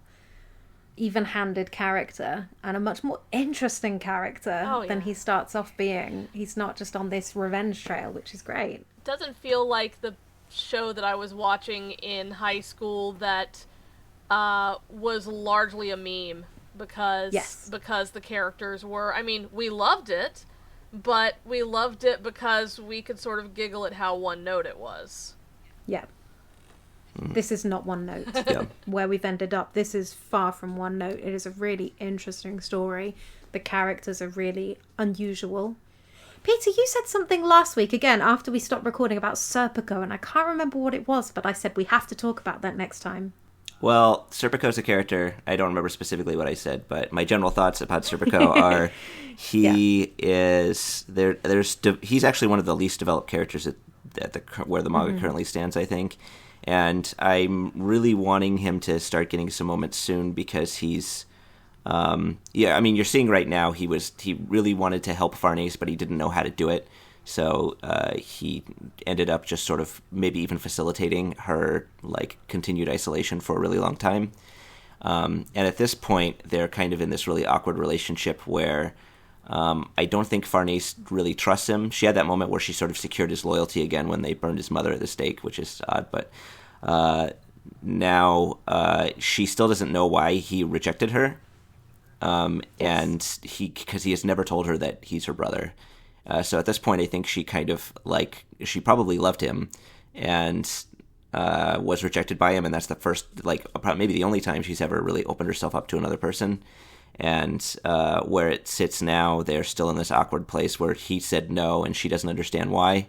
even-handed character and a much more interesting character than he starts off being. He's not just on this revenge trail, which is great. Doesn't feel like the show that I was watching in high school that was largely a meme because the characters were, I mean, we loved it, but we loved it because we could sort of giggle at how one note it was. Yeah. This is not one note. Where we've ended up, this is far from one note. It is a really interesting story. The characters are really unusual. Peter, you said something last week, again, after we stopped recording, about Serpico, and I can't remember what it was, but I said we have to talk about that next time. Well, Serpico's a character. I don't remember specifically what I said, but my general thoughts about Serpico are he's actually one of the least developed characters where the manga currently stands, I think. And I'm really wanting him to start getting some moments soon because he's, I mean, you're seeing right now he really wanted to help Farnese, but he didn't know how to do it. So he ended up just sort of maybe even facilitating her like continued isolation for a really long time. And at this point, they're kind of in this really awkward relationship where I don't think Farnese really trusts him. She had that moment where she sort of secured his loyalty again when they burned his mother at the stake, which is odd. But now she still doesn't know why he rejected her. And because he has never told her that he's her brother. So at this point, I think she kind of she probably loved him and was rejected by him. And that's the first, maybe the only time she's ever really opened herself up to another person. And where it sits now, they're still in this awkward place where he said no and she doesn't understand why.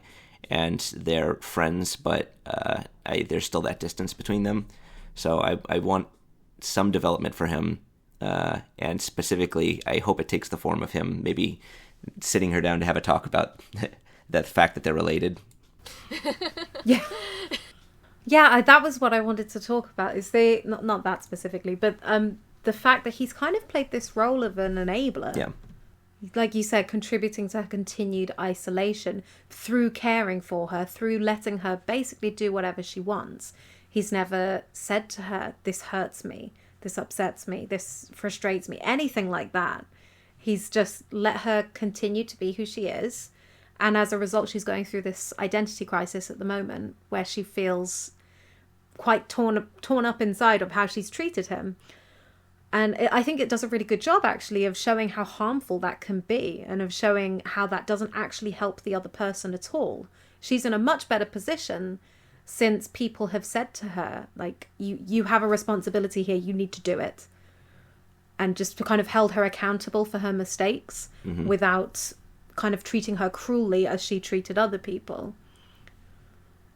And they're friends, but there's still that distance between them. So I want some development for him. And specifically, I hope it takes the form of him maybe sitting her down to have a talk about the fact that they're related. Yeah, that was what I wanted to talk about. Is not that specifically, but the fact that he's kind of played this role of an enabler. Yeah. Like you said, contributing to her continued isolation through caring for her, through letting her basically do whatever she wants. He's never said to her, this hurts me, this upsets me, this frustrates me, anything like that. He's just let her continue to be who she is. And as a result, she's going through this identity crisis at the moment where she feels quite torn up inside of how she's treated him. And I think it does a really good job, actually, of showing how harmful that can be and of showing how that doesn't actually help the other person at all. She's in a much better position since people have said to her, like, you have a responsibility here, you need to do it. And just kind of held her accountable for her mistakes without kind of treating her cruelly as she treated other people.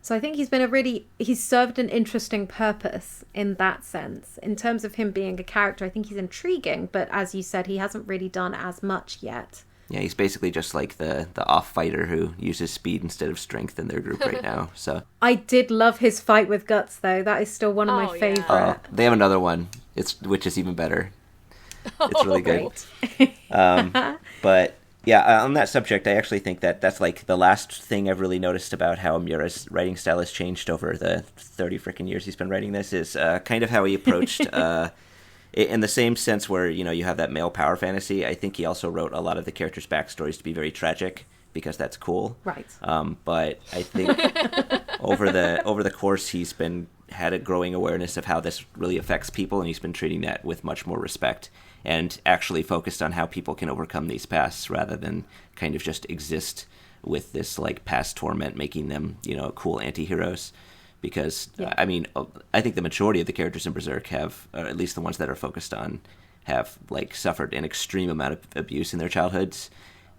So I think he's served an interesting purpose in that sense. In terms of him being a character, I think he's intriguing, but as you said, he hasn't really done as much yet. Yeah, he's basically just like the off fighter who uses speed instead of strength in their group right now. So I did love his fight with Guts, though. That is still one of my favorite. They have another one, which is even better. It's really good. But yeah, on that subject, I actually think that's like the last thing I've really noticed about how Miura's writing style has changed over the 30 freaking years he's been writing this is kind of how he approached in the same sense where, you have that male power fantasy. I think he also wrote a lot of the characters' backstories to be very tragic because that's cool. Right. But I think over the course, he's had a growing awareness of how this really affects people, and he's been treating that with much more respect and actually focused on how people can overcome these pasts rather than kind of just exist with this like past torment, making them, cool anti-heroes. Because, I mean, I think the majority of the characters in Berserk have, or at least the ones that are focused on, have like suffered an extreme amount of abuse in their childhoods.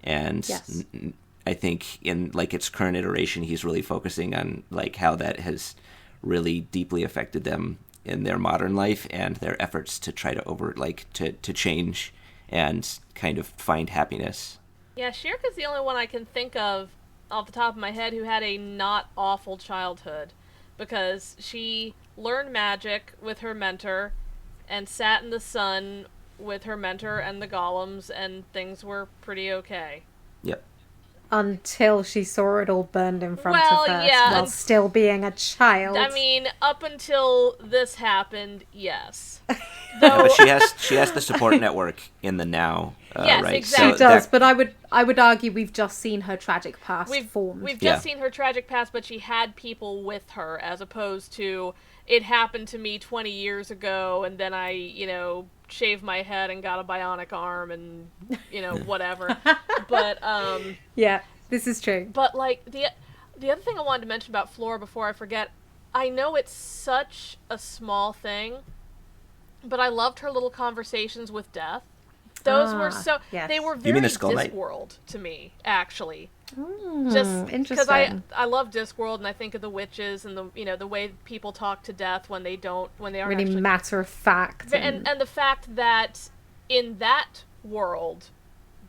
And I think in like its current iteration, he's really focusing on like how that has really deeply affected them in their modern life and their efforts to try to to change and kind of find happiness. Yeah, Schierke's the only one I can think of off the top of my head who had a not awful childhood, because she learned magic with her mentor and sat in the sun with her mentor and the golems, and things were pretty okay. Yep. Until she saw it all burned in front of her while still being a child. I mean, up until this happened, yes. But she has the support network in the now, yes, right? exactly. She does, but I would argue we've just seen her tragic past formed. We've just seen her tragic past, but she had people with her, as opposed to, it happened to me 20 years ago, and then I, shaved my head and got a bionic arm and, whatever. But, yeah, this is true. But, like, the other thing I wanted to mention about Flora before I forget, I know it's such a small thing, but I loved her little conversations with Death. Those were they were very Discworld to me, actually. Just because I love Discworld, and I think of the witches and the way people talk to Death when they aren't really actually matter of fact, and the fact that in that world,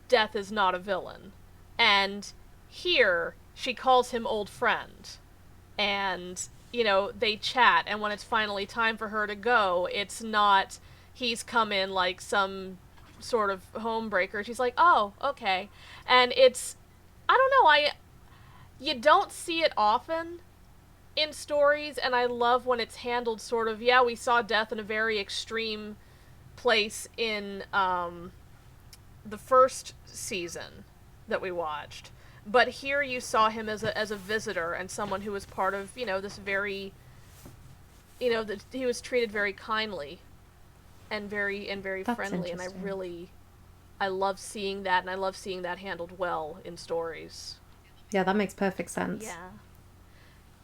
Death is not a villain, and here she calls him old friend, and they chat, and when it's finally time for her to go, it's not he's come in like some sort of homebreaker. She's like, oh, okay. And it's, I don't know, you don't see it often in stories, and I love when it's handled sort of, we saw Death in a very extreme place in the first season that we watched. But here you saw him as a visitor and someone who was part of, this very, that he was treated very kindly and very friendly, and I love seeing that, and I love seeing that handled well in stories. Yeah, that makes perfect sense. Yeah.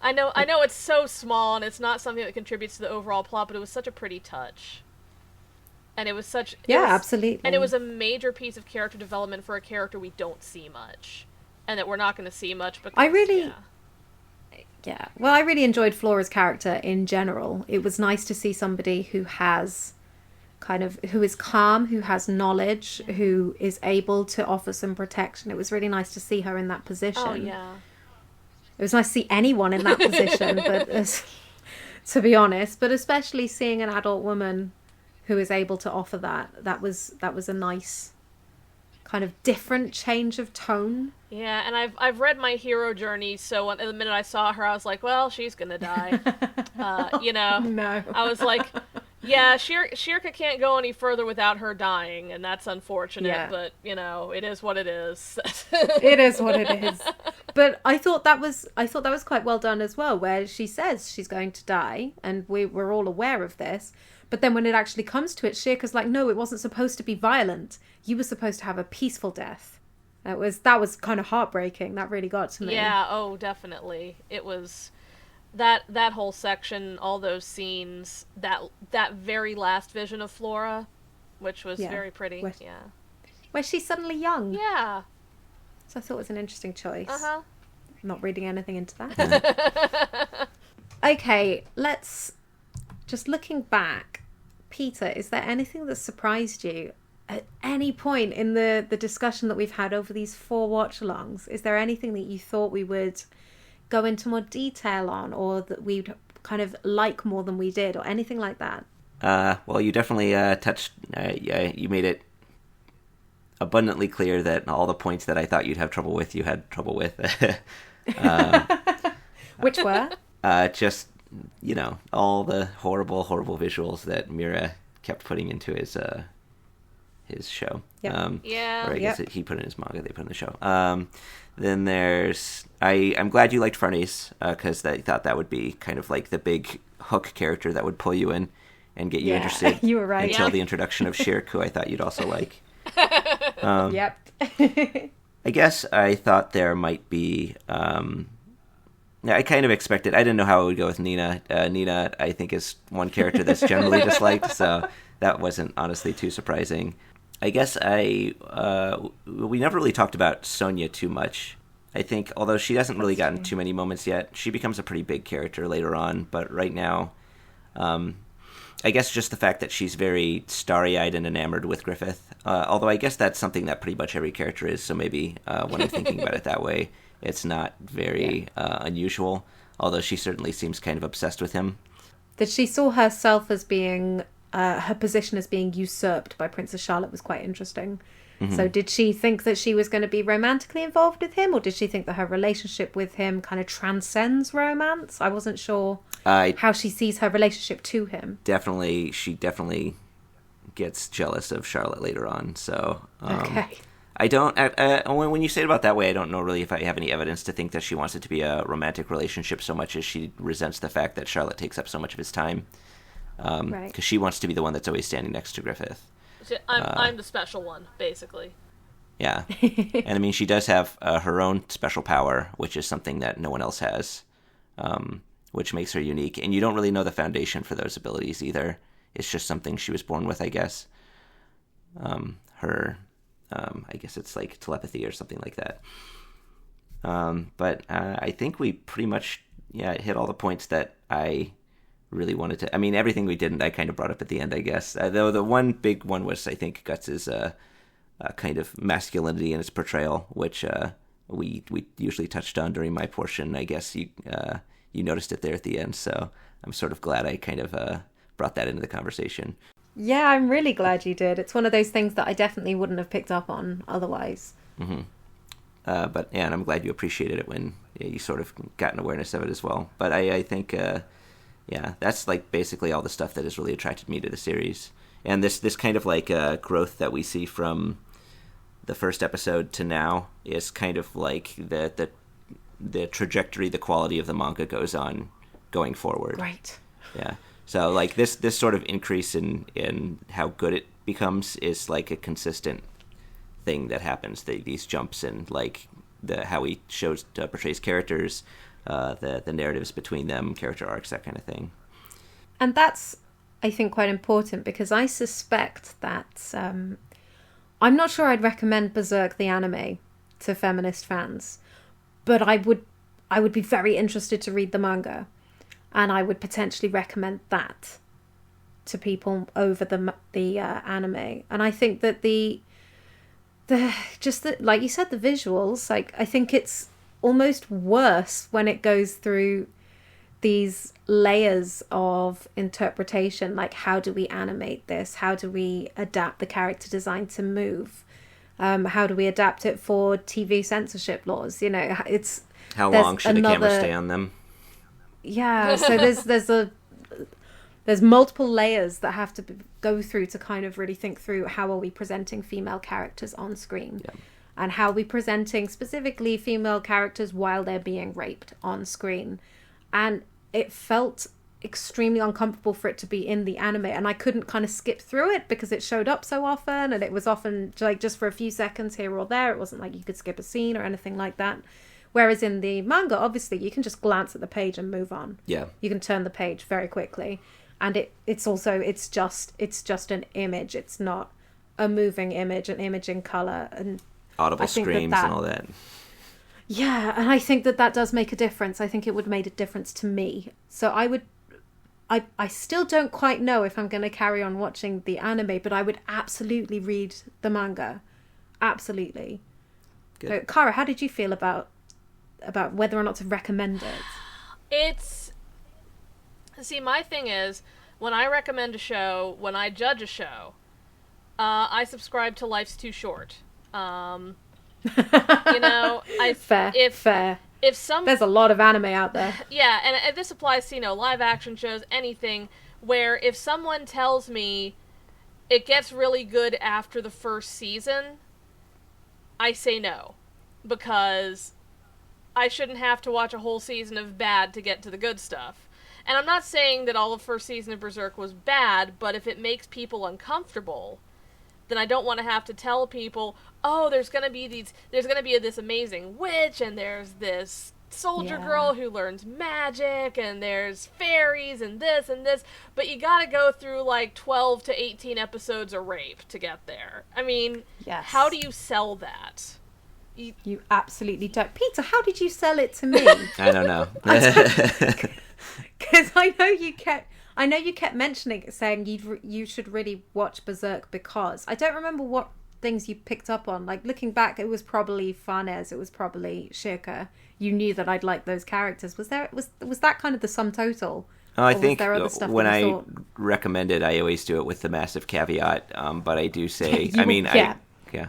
I know it's so small, and it's not something that contributes to the overall plot, but it was such a pretty touch. And it was such... absolutely. And it was a major piece of character development for a character we don't see much. And that we're not going to see much because... Yeah. Well, I really enjoyed Flora's character in general. It was nice to see somebody who is calm, who has knowledge, who is able to offer some protection. It was really nice to see her in that position. Oh, yeah. It was nice to see anyone in that position, to be honest. But especially seeing an adult woman who is able to offer that was a nice kind of different change of tone. Yeah, and I've read my hero journey, so the minute I saw her, I was like, well, she's gonna die. No. I was like, Yeah, Schierke can't go any further without her dying, and that's unfortunate, but, it is what it is. It is what it is. But I thought that was quite well done as well, where she says she's going to die, and we're all aware of this. But then when it actually comes to it, Schierke's like, no, it wasn't supposed to be violent. You were supposed to have a peaceful death. That was kind of heartbreaking. That really got to me. Yeah, oh, definitely. It was... That whole section, all those scenes, that very last vision of Flora, which was very pretty. Where she's suddenly young. Yeah. So I thought it was an interesting choice. Uh-huh. Not reading anything into that. Okay, let's... Just looking back, Peter, is there anything that surprised you at any point in the discussion that we've had over these 4 watch-alongs? Is there anything that you thought we would go into more detail on, or that we'd kind of like more than we did, or anything like that? Well, you definitely touched... you made it abundantly clear that all the points that I thought you'd have trouble with, you had trouble with. Which were? Just, all the horrible visuals that Miura kept putting into his show. Yep. Or I guess he put in his manga, they put in the show. Then there's... I'm glad you liked Farnese, because I thought that would be kind of like the big hook character that would pull you in and get you interested. You were right. Until the introduction of Schierke, who I thought you'd also like. Yep. I guess I thought there might be... I kind of expected... I didn't know how it would go with Nina. Nina, I think, is one character that's generally disliked, so that wasn't honestly too surprising. I guess we never really talked about Sonia too much. I think, although she hasn't really gotten too many moments yet, she becomes a pretty big character later on. But right now, I guess just the fact that she's very starry-eyed and enamored with Griffith. Although I guess that's something that pretty much every character is, so maybe when I'm thinking about it that way, it's not very unusual. Although she certainly seems kind of obsessed with him. That she saw herself as being... her position as being usurped by Princess Charlotte was quite interesting. Mm-hmm. So did she think that she was going to be romantically involved with him, or did she think that her relationship with him kind of transcends romance? I wasn't sure how she sees her relationship to him. She definitely gets jealous of Charlotte later on. So okay. I don't... when you say it about that way, I don't know really if I have any evidence to think that she wants it to be a romantic relationship so much as she resents the fact that Charlotte takes up so much of his time. Because she wants to be the one that's always standing next to Griffith. I'm the special one, basically. Yeah. And I mean, she does have her own special power, which is something that no one else has, which makes her unique. And you don't really know the foundation for those abilities either. It's just something she was born with, I guess. I guess it's like telepathy or something like that. But I think we pretty much hit all the points that I really wanted to... I mean, everything we didn't, I kind of brought up at the end, I guess. Though the one big one was, I think, Guts' kind of masculinity in its portrayal, which we usually touched on during my portion. I guess you noticed it there at the end, so I'm sort of glad I kind of brought that into the conversation. Yeah, I'm really glad you did. It's one of those things that I definitely wouldn't have picked up on otherwise. Mm-hmm. But yeah, and I'm glad you appreciated it when you sort of got an awareness of it as well. But I think... that's like basically all the stuff that has really attracted me to the series. And this kind of like growth that we see from the first episode to now is kind of like the trajectory, the quality of the manga goes on going forward. Right. Yeah. So like this sort of increase in how good it becomes is like a consistent thing that happens. These jumps in like how he portrays characters, the narratives between them, character arcs, that kind of thing. And that's, I think, quite important, because I suspect that I'm not sure I'd recommend Berserk the anime to feminist fans, but I would be very interested to read the manga, and I would potentially recommend that to people over the anime. And I think that like you said, the visuals, like I think it's almost worse when it goes through these layers of interpretation, like how do we animate this, how do we adapt the character design to move, how do we adapt it for TV censorship laws, it's how long should the camera stay on them. Yeah, so there's there's multiple layers that have to go through to kind of really think through how are we presenting female characters on screen, and how are we presenting specifically female characters while they're being raped on screen. And it felt extremely uncomfortable for it to be in the anime, and I couldn't kind of skip through it because it showed up so often, and it was often like just for a few seconds here or there. It wasn't like you could skip a scene or anything like that. Whereas in the manga, obviously, you can just glance at the page and move on. Yeah. You can turn the page very quickly. And it's just an image. It's not a moving image, an image in colour. And audible screams and all that. Yeah, and I think that does make a difference. I think it would have made a difference to me. So I still don't quite know if I'm going to carry on watching the anime, but I would absolutely read the manga. Absolutely. Good. So, Kara, how did you feel about whether or not to recommend it? See, my thing is, when I recommend a show, when I judge a show, I subscribe to Life's Too Short. Fair. If there's a lot of anime out there. Yeah, and this applies to, live action shows, anything, where if someone tells me it gets really good after the first season, I say no. Because I shouldn't have to watch a whole season of bad to get to the good stuff. And I'm not saying that all of the first season of Berserk was bad, but if it makes people uncomfortable, then I don't want to have to tell people, oh, there's going to be this amazing witch, and there's this soldier girl who learns magic, and there's fairies, and this, but you gotta go through like 12 to 18 episodes of rape to get there. I mean, how do you sell that? You absolutely don't. Peter, how did you sell it to me? I don't know. Because I know you kept mentioning it, saying you should really watch Berserk because I don't remember what things you picked up on. Like looking back, it was probably Farnese, it was probably Schierke. You knew that I'd like those characters. Was that kind of the sum total? I think when I recommend it, I always do it with the massive caveat. But I do say,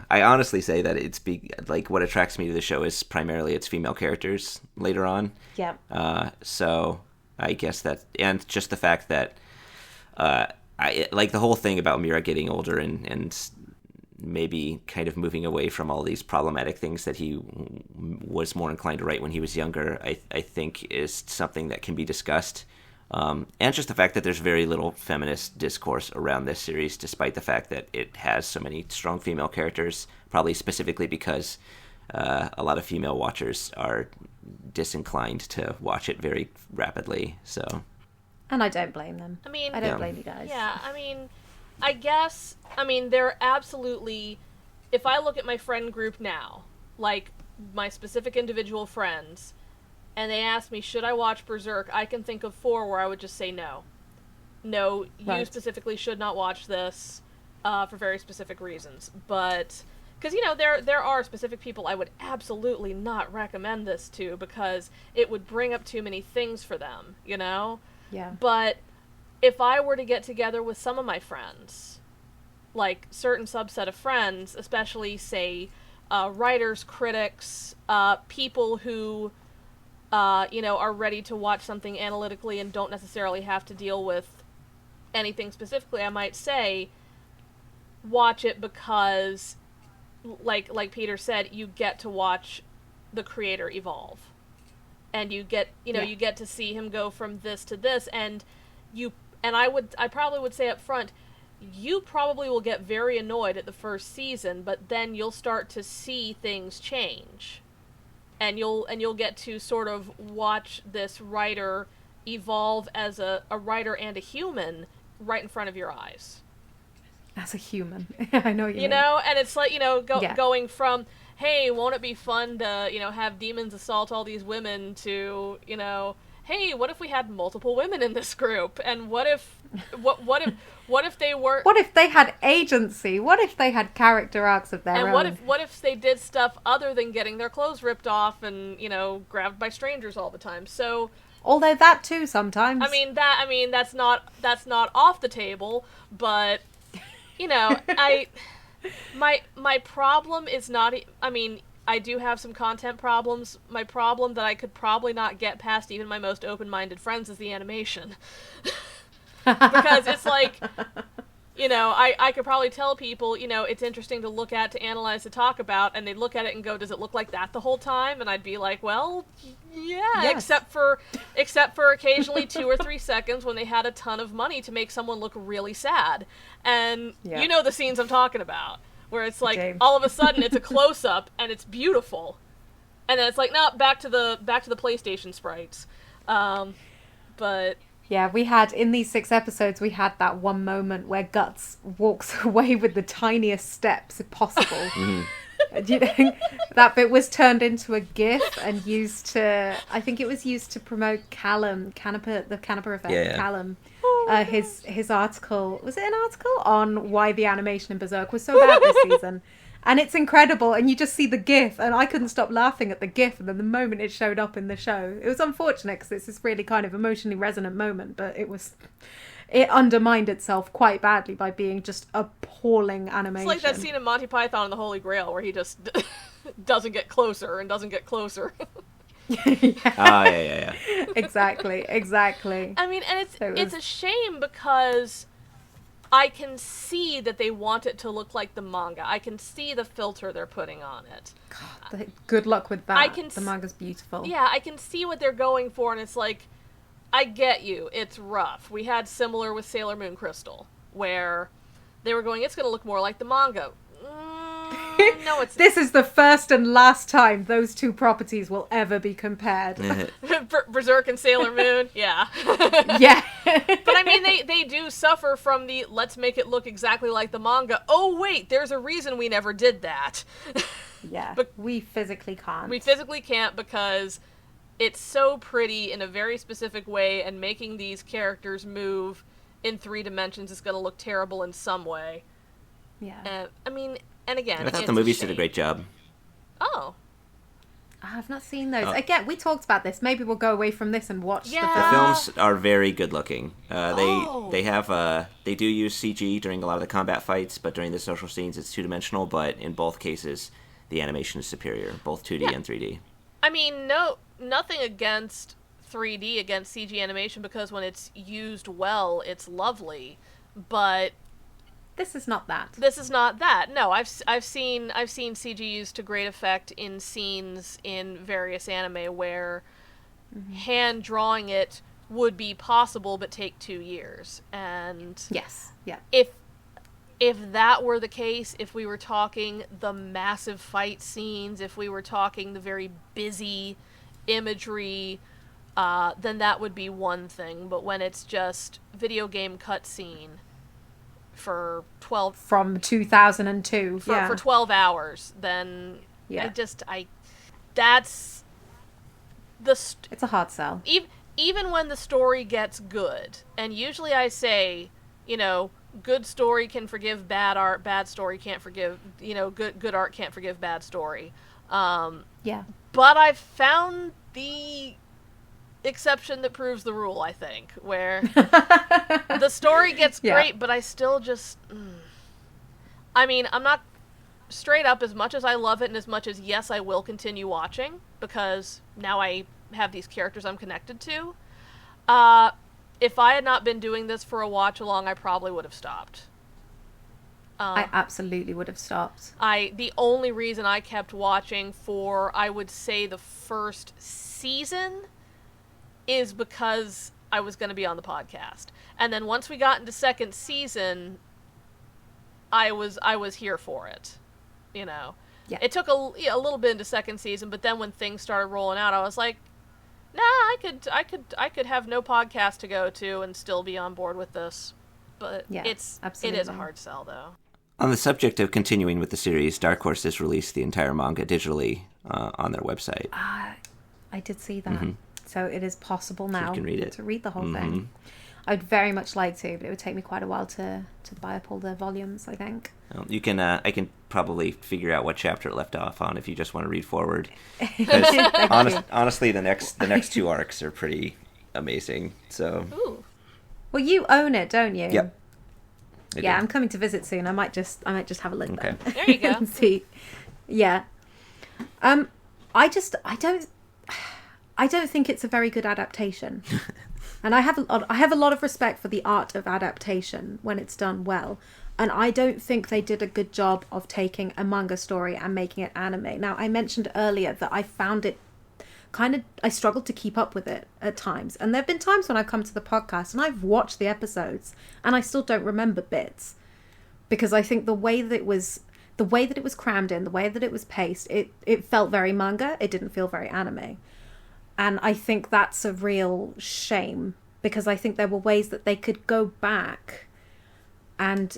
I honestly say that it's like what attracts me to the show is primarily its female characters later on. Yeah. So I guess that, and just the fact that I like the whole thing about Miura getting older and maybe kind of moving away from all these problematic things that he was more inclined to write when he was younger, I think is something that can be discussed. And just the fact that there's very little feminist discourse around this series, despite the fact that it has so many strong female characters, probably specifically because a lot of female watchers are disinclined to watch it very rapidly. So, and I don't blame them. I don't blame you guys. Yeah, I guess, they're absolutely, if I look at my friend group now, like my specific individual friends, and they ask me, should I watch Berserk, I can think of 4 where I would just say no. No, you specifically should not watch this for very specific reasons. But, because, there are specific people I would absolutely not recommend this to because it would bring up too many things for them, Yeah. But if I were to get together with some of my friends, like certain subset of friends, especially, say, writers, critics, people who, are ready to watch something analytically and don't necessarily have to deal with anything specifically, I might say, watch it because, like Peter said, you get to watch the creator evolve. And you get, you get to see him go from this to this, and I probably would say up front, you probably will get very annoyed at the first season, but then you'll start to see things change. And you'll get to sort of watch this writer evolve as a writer and a human right in front of your eyes. As a human. I know what you mean. And it's like, going from, hey, won't it be fun to, have demons assault all these women to, hey, what if we had multiple women in this group? And what if they were? What if they had agency? What if they had character arcs of their own? And what if they did stuff other than getting their clothes ripped off and grabbed by strangers all the time? So, although that too sometimes. That's not off the table, but my problem is not. I do have some content problems. My problem that I could probably not get past even my most open-minded friends is the animation. Because it's like, I could probably tell people, it's interesting to look at, to analyze, to talk about, and they'd look at it and go, does it look like that the whole time? And I'd be like, well, yeah, yes. except for occasionally 2 or 3 seconds when they had a ton of money to make someone look really sad. And you know the scenes I'm talking about, where it's like, James. all of a sudden it's a close-up and it's beautiful. And then it's like, no, back to the PlayStation sprites. But... Yeah, we had, in these 6 episodes, we had that one moment where Guts walks away with the tiniest steps possible. Do you think that bit was turned into a GIF and used to, I think it was used to promote the Canepa effect, Callum. His article, was it an article on why the animation in Berserk was so bad this season? And it's incredible, and you just see the GIF, and I couldn't stop laughing at the GIF, and then the moment it showed up in the show. It was unfortunate, because it's this really kind of emotionally resonant moment, but it undermined itself quite badly by being just appalling animation. It's like that scene in Monty Python and the Holy Grail, where he just doesn't get closer and doesn't get closer. Yeah. Exactly. I mean, and it's a shame because... I can see that they want it to look like the manga. I can see the filter they're putting on it. God, good luck with that. The manga's beautiful. Yeah, I can see what they're going for, and it's like, I get you. It's rough. We had similar with Sailor Moon Crystal, where they were going, it's going to look more like the manga. No, it's... This is the first and last time those two properties will ever be compared. Berserk and Sailor Moon, yeah. Yeah. But I mean, they do suffer from the, let's make it look exactly like the manga. Oh, wait, there's a reason we never did that. Yeah, but we physically can't. We physically can't because it's so pretty in a very specific way, and making these characters move in 3 dimensions is going to look terrible in some way. Yeah. I mean... And again, I thought the movies did a great job. Oh. I have not seen those. Again, we talked about this. Maybe we'll go away from this and watch the The films are very good looking. They do use CG during a lot of the combat fights, but during the social scenes it's 2-dimensional, but in both cases the animation is superior, both 2D and 3D. I mean, nothing against 3D, against CG animation, because when it's used well, it's lovely, but... This is not that. This is not that. No, I've seen CG used to great effect in scenes in various anime where hand drawing it would be possible but take 2 years. And yes, yeah. If that were the case, if we were talking the massive fight scenes, if we were talking the very busy imagery, then that would be one thing. But when it's just video game cutscene for 12 from 2002 for 12 hours, then that's the it's a hard sell. Even when the story gets good, and usually I say, good story can forgive bad art, bad story can't forgive, good art can't forgive bad story. But I've found the exception that proves the rule, I think, where the story gets great, but I still just... I mean, I'm not... Straight up, as much as I love it and as much as, yes, I will continue watching, because now I have these characters I'm connected to, if I had not been doing this for a watch-along, I probably would have stopped. I absolutely would have stopped. The only reason I kept watching for, I would say, the first season is because I was going to be on the podcast. And then once we got into second season, I was here for it. Yeah. It took a little bit into second season, but then when things started rolling out, I was like, nah, I could have no podcast to go to and still be on board with this. But it is a hard sell, though. On the subject of continuing with the series, Dark Horse has released the entire manga digitally on their website. I did see that. Mm-hmm. So it is possible now to read the whole thing. I'd very much like to, but it would take me quite a while to buy up all the volumes, I think. Well, you can. I can probably figure out what chapter it left off on if you just want to read forward. Because honestly, the next 2 arcs are pretty amazing. So. Ooh. Well, you own it, don't you? Yep. I'm coming to visit soon. I might just have a look then. There you go. See. Yeah. I don't think it's a very good adaptation. And I have a lot of respect for the art of adaptation when it's done well. And I don't think they did a good job of taking a manga story and making it anime. Now, I mentioned earlier that I found it I struggled to keep up with it at times. And there have been times when I've come to the podcast and I've watched the episodes and I still don't remember bits. Because I think the way that it was crammed in, the way that it was paced, it felt very manga. It didn't feel very anime. And I think that's a real shame, because I think there were ways that they could go back and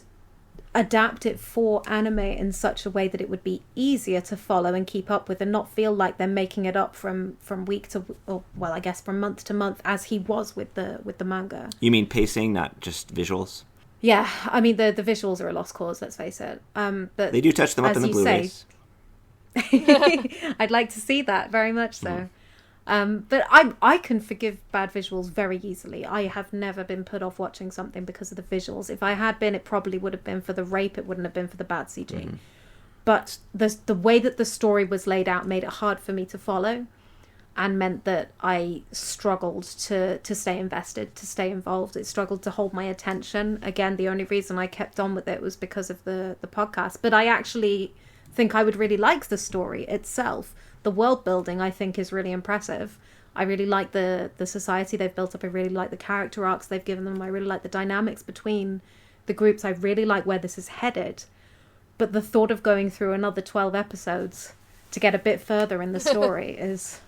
adapt it for anime in such a way that it would be easier to follow and keep up with, and not feel like they're making it up from week to, or well, I guess from month to month, as he was with the manga. You mean pacing, not just visuals? Yeah, I mean the visuals are a lost cause, let's face it. But they do touch them up in the Blu-rays. I'd like to see that very much so. But I can forgive bad visuals very easily. I have never been put off watching something because of the visuals. If I had been, it probably would have been for the rape. It wouldn't have been for the bad CG. Mm-hmm. But the way that the story was laid out made it hard for me to follow, and meant that I struggled to stay invested, to stay involved. It struggled to hold my attention. Again, the only reason I kept on with it was because of the podcast. But I actually think I would really like the story itself. The world building, I think, is really impressive. I really like the society they've built up. I really like the character arcs they've given them. I really like the dynamics between the groups. I really like where this is headed. But the thought of going through another 12 episodes to get a bit further in the story is...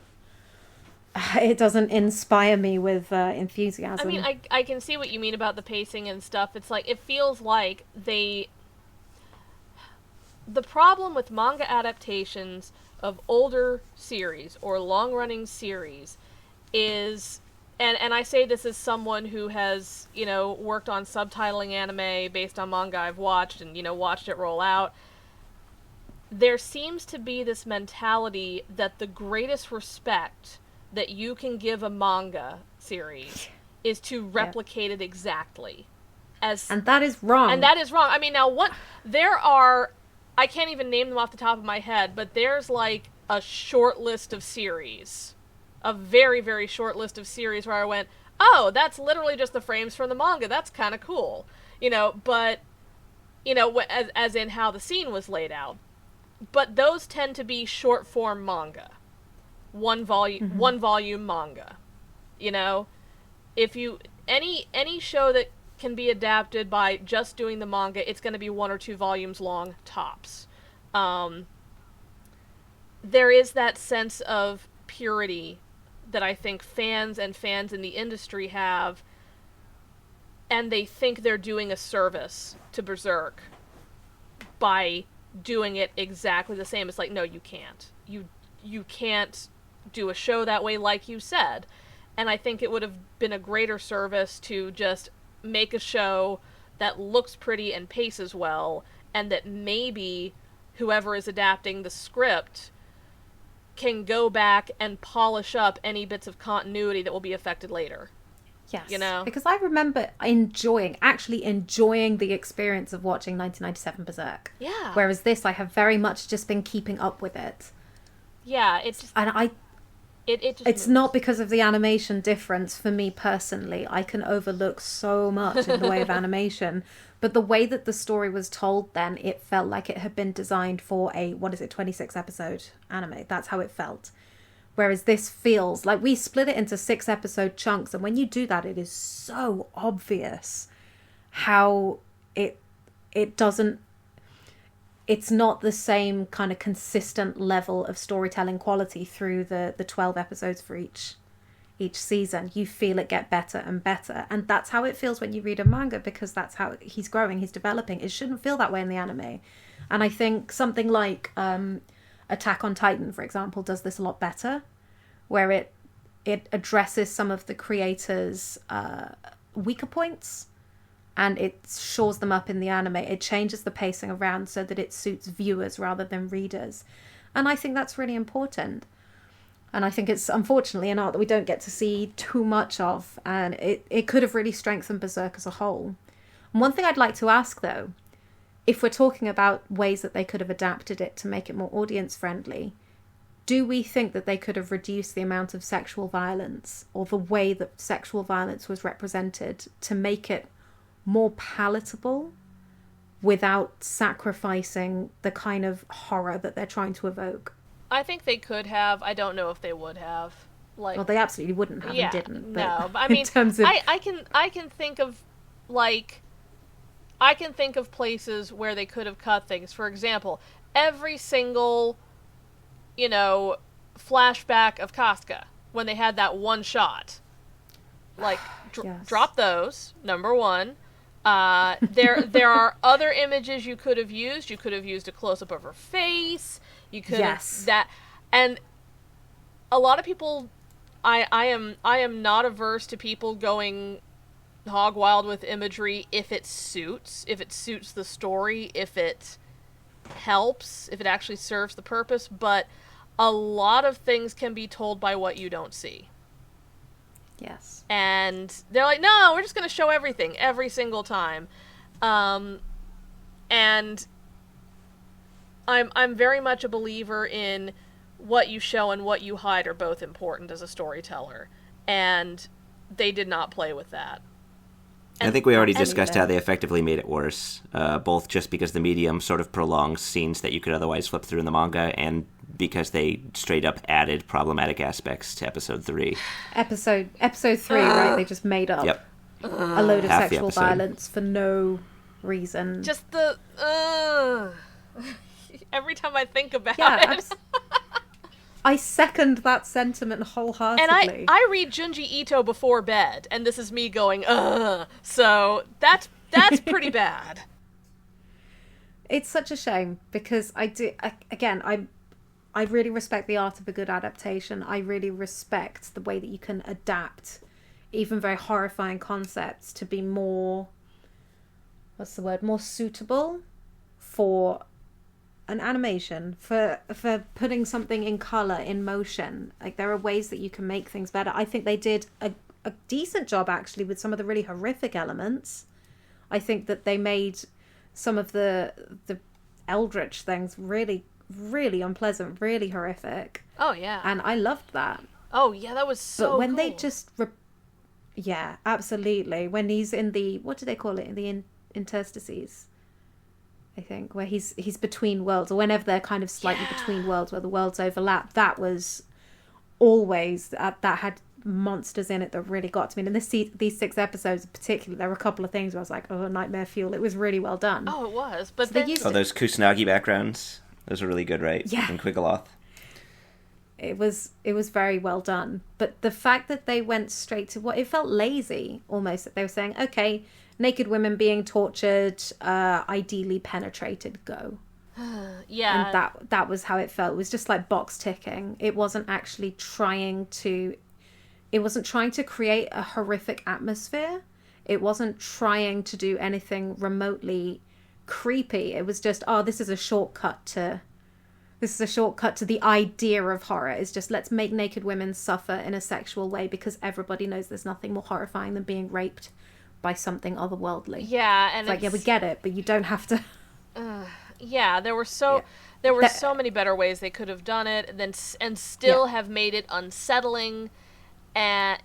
It doesn't inspire me with enthusiasm. I mean, I can see what you mean about the pacing and stuff. It's like, it feels like the problem with manga adaptations of older series or long-running series is, and I say this as someone who has, worked on subtitling anime based on manga I've watched and, watched it roll out. There seems to be this mentality that the greatest respect that you can give a manga series is to replicate it exactly. And that is wrong. I mean, now there are, I can't even name them off the top of my head, but there's like a short list of series, a very, very short list of series where I went, oh, that's literally just the frames from the manga. That's kind of cool. But, as in how the scene was laid out. But those tend to be short form manga. One volume manga. If you, any show that can be adapted by just doing the manga, it's going to be 1 or 2 volumes long, tops. There is that sense of purity that I think fans in the industry have, and they think they're doing a service to Berserk by doing it exactly the same. It's like, no, you can't. You can't do a show that way, like you said. And I think it would have been a greater service to just make a show that looks pretty and paces well, and that maybe whoever is adapting the script can go back and polish up any bits of continuity that will be affected later. Yes, because I remember actually enjoying the experience of watching 1997 Berserk. Yeah. Whereas this, I have very much just been keeping up with it. Yeah, it's just... And it's not because of the animation difference for me personally. I can overlook so much in the way of animation. But the way that the story was told then, it felt like it had been designed for a, 26 episode anime. That's how it felt. Whereas this feels like we split it into 6 episode chunks. And when you do that, it is so obvious how it doesn't... It's not the same kind of consistent level of storytelling quality through the 12 episodes for each season. You feel it get better and better. And that's how it feels when you read a manga, because that's how he's growing, he's developing. It shouldn't feel that way in the anime. And I think something like Attack on Titan, for example, does this a lot better, where it addresses some of the creators' weaker points. And it shores them up in the anime. It changes the pacing around so that it suits viewers rather than readers. And I think that's really important. And I think it's, unfortunately, an art that we don't get to see too much of. And it could have really strengthened Berserk as a whole. And one thing I'd like to ask, though, if we're talking about ways that they could have adapted it to make it more audience-friendly, do we think that they could have reduced the amount of sexual violence or the way that sexual violence was represented to make it more palatable without sacrificing the kind of horror that they're trying to evoke? I think they could have. I don't know if they would have. Like, well, they absolutely wouldn't have, yeah, and didn't. No, but I mean, in terms of... I can think of, like, I can think of places where they could have cut things. For example, every single, you know, flashback of Casca, when they had that one shot. Like, yes. Drop those, number one. There are other images you could have used. You could have used a close-up of her face. You could yes. have and a lot of people, I am not averse to people going hog wild with imagery if it suits the story, if it helps, if it actually serves the purpose, but a lot of things can be told by what you don't see. Yes. And they're like, no, we're just going to show everything every single time. And I'm very much a believer in what you show and what you hide are both important as a storyteller. And they did not play with that. And I think we already discussed how they effectively made it worse, both just because the medium sort of prolongs scenes that you could otherwise flip through in the manga, and because they straight up added problematic aspects to episode 3. Episode 3, right? They just made up a load of sexual violence for no reason. Just the every time I think about it. I second that sentiment wholeheartedly. And I read Junji Ito before bed, and this is me going, ugh. So that's pretty bad. It's such a shame, because I really respect the art of a good adaptation. I really respect the way that you can adapt even very horrifying concepts to be more, more suitable for an animation, for putting something in color, in motion. Like, there are ways that you can make things better. I think they did a decent job, actually, with some of the really horrific elements. I think that they made some of the eldritch things really, really unpleasant, really horrific. Oh, yeah. And I loved that. Oh, yeah, that was so But when cool. they just... yeah, absolutely. When he's in the... what do they call it? In the interstices, I think, where he's between worlds, or whenever they're kind of slightly between worlds, where the worlds overlap. That was always... that had monsters in it that really got to me. And in these 6 episodes in particular, there were a couple of things where I was like, oh, nightmare fuel. It was really well done. Oh, it was. But so then... those Kusanagi backgrounds. Those are really good, right? Yeah. And Quigaloth. It was very well done. But the fact that they went straight to what... it felt lazy, almost. That they were saying, okay, naked women being tortured, ideally penetrated, go. Yeah. And that was how it felt. It was just like box ticking. It wasn't actually trying to... it wasn't trying to create a horrific atmosphere. It wasn't trying to do anything remotely creepy. It was just, this is a shortcut to the idea of horror. It's just, let's make naked women suffer in a sexual way because everybody knows there's nothing more horrifying than being raped by something otherworldly. Yeah, and it's like, yeah, we get it, but you don't have to. Yeah, there were so many better ways they could have done it, and still have made it unsettling, and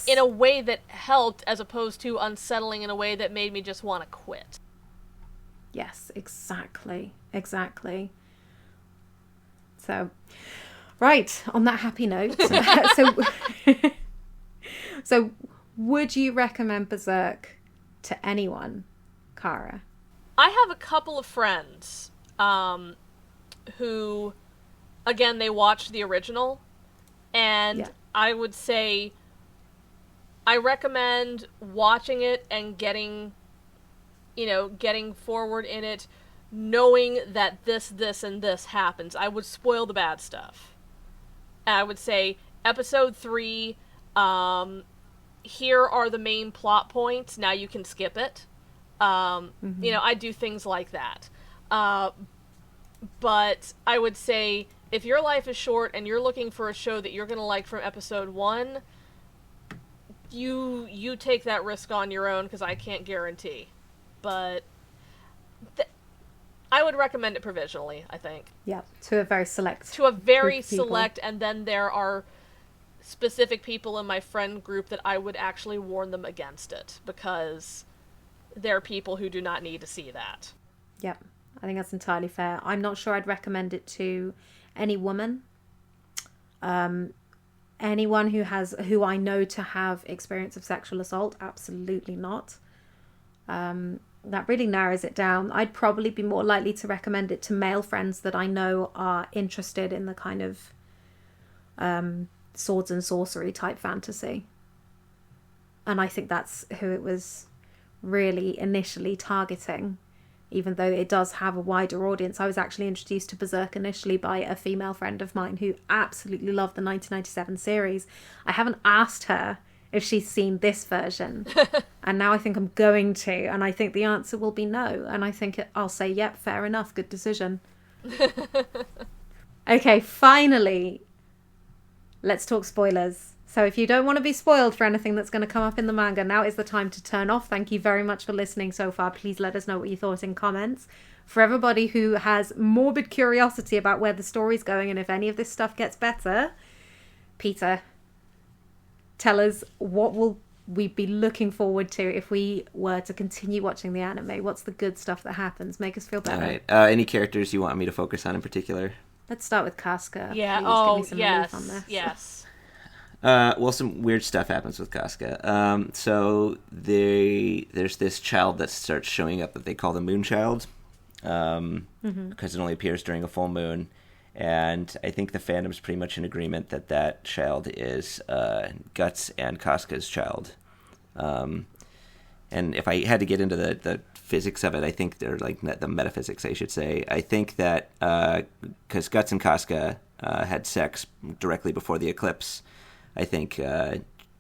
in a way that helped, as opposed to unsettling in a way that made me just want to quit. Yes, exactly. So, right, on that happy note, so would you recommend Berserk to anyone, Kara? I have a couple of friends who, again, they watched the original, and I would say I recommend watching it and getting forward in it, knowing that this, and this happens. I would spoil the bad stuff. And I would say, episode 3, here are the main plot points, now you can skip it. I do things like that. But I would say, if your life is short and you're looking for a show that you're going to like from episode 1, you take that risk on your own, because I can't guarantee. But I would recommend it provisionally, I think. Yeah, to a very select To a very group of people. select, and then there are specific people in my friend group that I would actually warn them against it, because there are people who do not need to see that. Yep, I think that's entirely fair. I'm not sure I'd recommend it to any woman. Anyone who I know to have experience of sexual assault, absolutely not. That really narrows it down. I'd probably be more likely to recommend it to male friends that I know are interested in the kind of swords and sorcery type fantasy. And I think that's who it was really initially targeting, even though it does have a wider audience. I was actually introduced to Berserk initially by a female friend of mine who absolutely loved the 1997 series. I haven't asked her if she's seen this version, and now I think I'm going to, and I think the answer will be no, and I think I'll say, yep, fair enough, good decision. Okay, finally, let's talk spoilers. So if you don't want to be spoiled for anything that's going to come up in the manga, now is the time to turn off. Thank you very much for listening so far. Please let us know what you thought in comments. For everybody who has morbid curiosity about where the story's going and if any of this stuff gets better, Peter, tell us, what will we be looking forward to if we were to continue watching the anime? What's the good stuff that happens? Make us feel better. All right. Any characters you want me to focus on in particular? Let's start with Casca. Yeah, Please give me some relief on this. yes. Well, some weird stuff happens with Casca. So there's this child that starts showing up that they call the Moon Child, because it only appears during a full moon. And I think the fandom's pretty much in agreement that that child is Guts and Casca's child. And if I had to get into the physics of it, I think they're like the metaphysics, I should say. I think that because Guts and Casca had sex directly before the eclipse, I think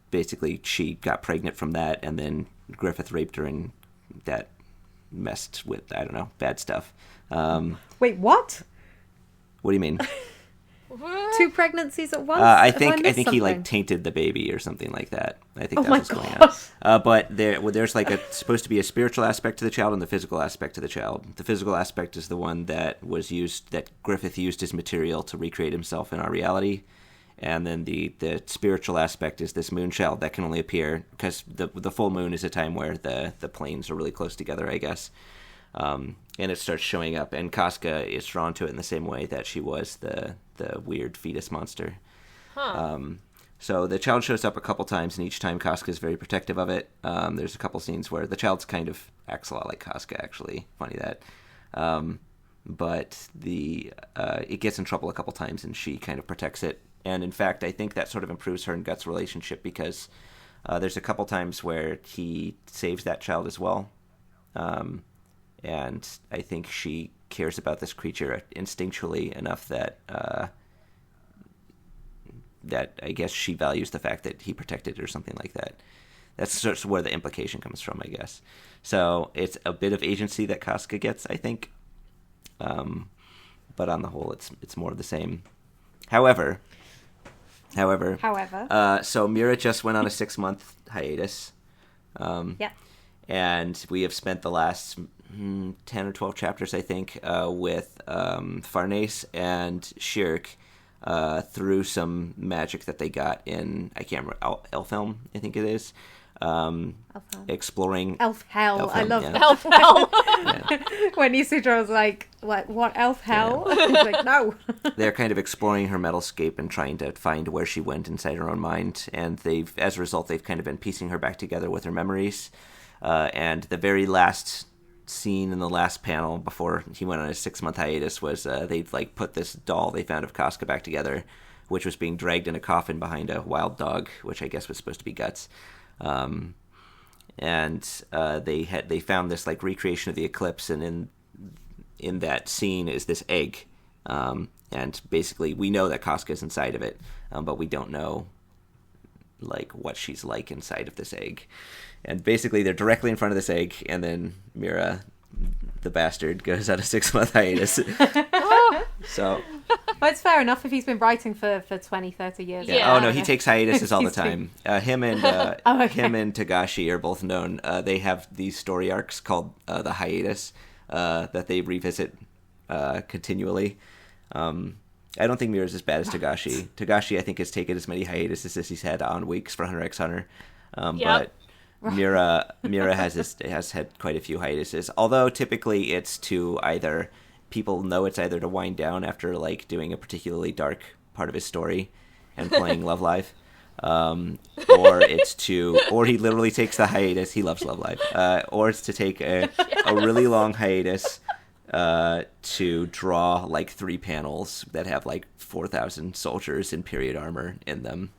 basically she got pregnant from that, and then Griffith raped her, and that messed with, I don't know, bad stuff. Wait, what? What do you mean? Two pregnancies at once? I think he something? like tainted the baby or something like that. I think Oh that's my what's going God. on. But there's like supposed to be a spiritual aspect to the child and the physical aspect to the child. The physical aspect is the one that Griffith used as material to recreate himself in our reality. And then the spiritual aspect is this moon child that can only appear because the full moon is a time where the planes are really close together, I guess. And it starts showing up, and Casca is drawn to it in the same way that she was the weird fetus monster. Huh. So the child shows up a couple times, and each time Casca is very protective of it. There's a couple scenes where the child's kind of acts a lot like Casca, actually. Funny that. But it gets in trouble a couple times, and she kind of protects it. And in fact, I think that sort of improves her and Guts' relationship, because there's a couple times where he saves that child as well. And I think she cares about this creature instinctually enough that I guess she values the fact that he protected it or something like that. That's sort of where the implication comes from, I guess. So it's a bit of agency that Casca gets, I think. But on the whole, it's more of the same. However, so Miura just went on a 6-month hiatus. Yeah. And we have spent the last 10 or 12 chapters, I think, with Farnese and Schierke through some magic that they got in, I can't remember, Elfhelm, I think it is. Exploring Elf Hell. I love yeah. Elf Hell. when Isudra was like, what Elf Hell? Yeah. He's like, no. They're kind of exploring her metalscape and trying to find where she went inside her own mind. And as a result, they've kind of been piecing her back together with her memories. And the very last scene in the last panel before he went on his 6-month hiatus was they'd like put this doll they found of Casca back together, which was being dragged in a coffin behind a wild dog, which I guess was supposed to be Guts. And they found this like recreation of the eclipse, and in that scene is this egg, and basically we know that Casca is inside of it, but we don't know like what she's like inside of this egg. And basically they're directly in front of this egg, and then Miura, the bastard, goes on a 6-month hiatus. So Well, it's fair enough if he's been writing for 20, 30 years. Yeah. Oh no, he takes hiatuses all the time. Him and okay. Tagashi are both known. They have these story arcs called the hiatus, that they revisit continually. I don't think Miura's as bad as Togashi. Togashi, I think, has taken as many hiatuses as he's had on Weeks for Hunter x Hunter. But Miura has had quite a few hiatuses. Although typically it's to either people know it's either to wind down after like doing a particularly dark part of his story and playing Love Live, or he literally takes the hiatus. He loves Love Live, or it's to take a really long hiatus to draw like 3 panels that have like 4,000 soldiers in period armor in them.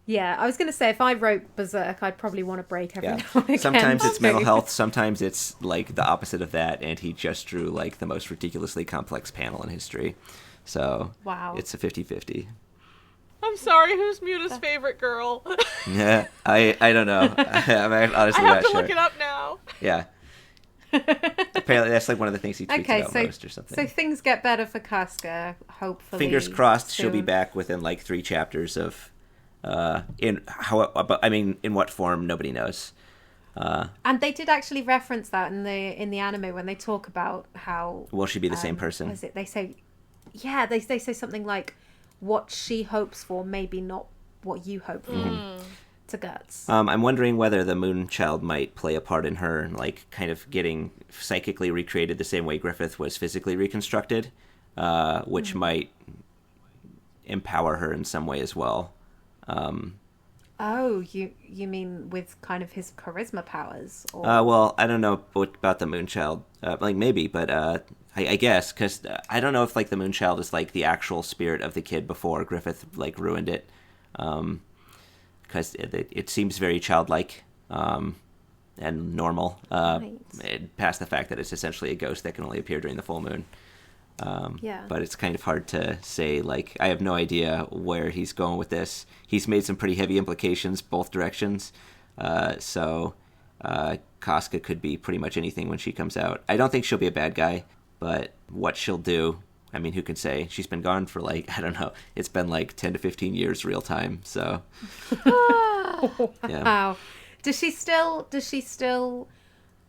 Yeah, I was going to say, if I wrote Berserk, I'd probably want a break every now and again. Sometimes it's mental health, sometimes it's like the opposite of that, and he just drew like the most ridiculously complex panel in history. So wow, it's a 50-50. I'm sorry, who's Muta's favorite girl? Yeah, I don't know. I'm honestly I have not to sure. look it up now. Yeah. Apparently that's like one of the things he tweets about most or something. So things get better for Casca, hopefully. Fingers crossed soon. she'll be back within like 3 chapters of in what form nobody knows. And they did actually reference that in the anime when they talk about how will she be the same person? What is it? They say they say something like what she hopes for, maybe not what you hope for. To Guts. I'm wondering whether the Moon Child might play a part in her, like kind of getting psychically recreated the same way Griffith was physically reconstructed, which might empower her in some way as well. Oh, you mean with kind of his charisma powers? Or... well, I don't know about the Moon Child. Like maybe, but I guess because I don't know if like the Moon Child is like the actual spirit of the kid before Griffith like ruined it. Because it seems very childlike and normal, past the fact that it's essentially a ghost that can only appear during the full moon. But it's kind of hard to say, like, I have no idea where he's going with this. He's made some pretty heavy implications both directions, so Casca could be pretty much anything when she comes out. I don't think she'll be a bad guy, but what she'll do... I mean, who can say? She's been gone for like, I don't know, it's been like 10 to 15 years real time, so. Yeah. Wow. Does she still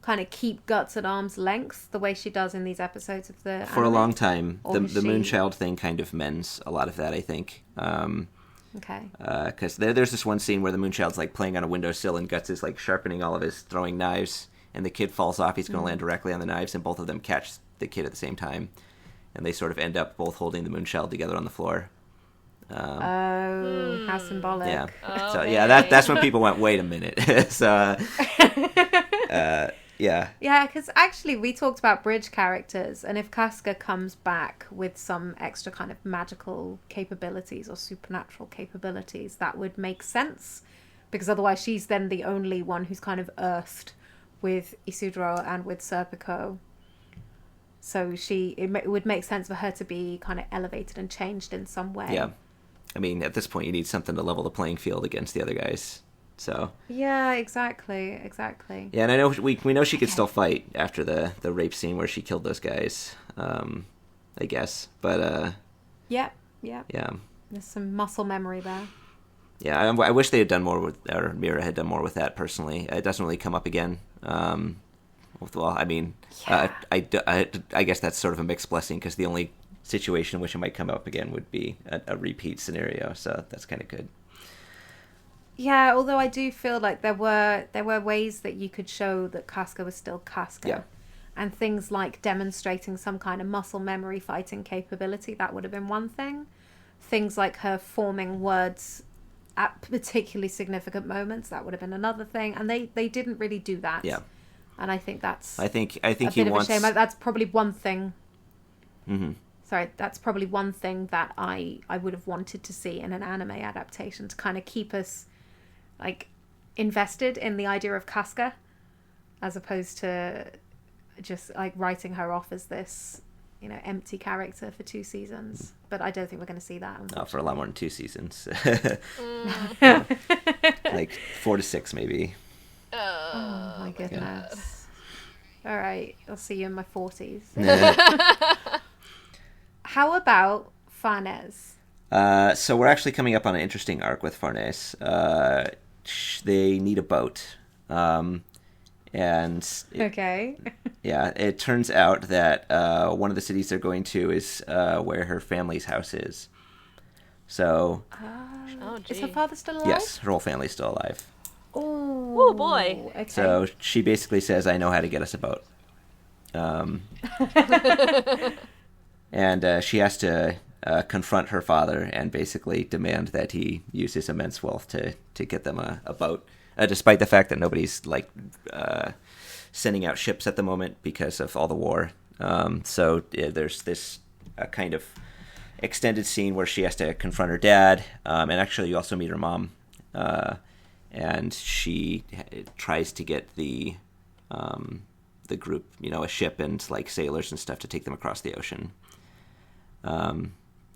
kind of keep Guts at arm's length the way she does in these episodes of the For anime? a long time. The Moonchild thing kind of mends a lot of that, I think. Okay. Because there's this one scene where the Moonchild's like playing on a windowsill and Guts is like sharpening all of his throwing knives, and the kid falls off, he's going to land directly on the knives, and both of them catch the kid at the same time. And they sort of end up both holding the Moonchild together on the floor. How symbolic. Yeah. Okay. So yeah, that's when people went, wait a minute. So, yeah. Yeah, because actually we talked about bridge characters, and if Casca comes back with some extra kind of magical capabilities or supernatural capabilities, that would make sense. Because otherwise she's then the only one who's kind of earthed with Isidro and with Serpico. So it would make sense for her to be kind of elevated and changed in some way. Yeah. I mean, at this point, you need something to level the playing field against the other guys. So. Yeah, exactly. Yeah, and I know we know she could still fight after the rape scene where she killed those guys. I guess, but. Yeah. Yeah. There's some muscle memory there. Yeah, I wish they had done more with, or Miura had done more with that. Personally, it doesn't really come up again. Well, I mean, I guess that's sort of a mixed blessing because the only situation in which it might come up again would be a repeat scenario, so that's kind of good. Yeah, although I do feel like there were ways that you could show that Casca was still Casca. Yeah. And things like demonstrating some kind of muscle memory fighting capability, that would have been one thing. Things like her forming words at particularly significant moments, that would have been another thing. And they didn't really do that. Yeah. And I think that's I think a he bit wants... of a shame. That's probably one thing. Mm-hmm. Sorry, that's probably one thing that I would have wanted to see in an anime adaptation to kind of keep us like invested in the idea of Casca, as opposed to just like writing her off as this, empty character for 2 seasons. But I don't think we're going to see that. Oh, for a lot more than 2 seasons. Like 4 to 6 maybe. Oh my goodness. All right, I'll see you in my 40s. How about Farnese? So we're actually coming up on an interesting arc with Farnese. They need a boat. And Okay. Yeah, it turns out that one of the cities they're going to is where her family's house is. So, is her father still alive? yes, her whole family's still alive. Oh boy. Okay. So she basically says, I know how to get us a boat. And she has to confront her father and basically demand that he use his immense wealth to get them a boat, despite the fact that nobody's sending out ships at the moment because of all the war. So there's this kind of extended scene where she has to confront her dad, and actually you also meet her mom, and she tries to get the group, a ship and sailors and stuff to take them across the ocean,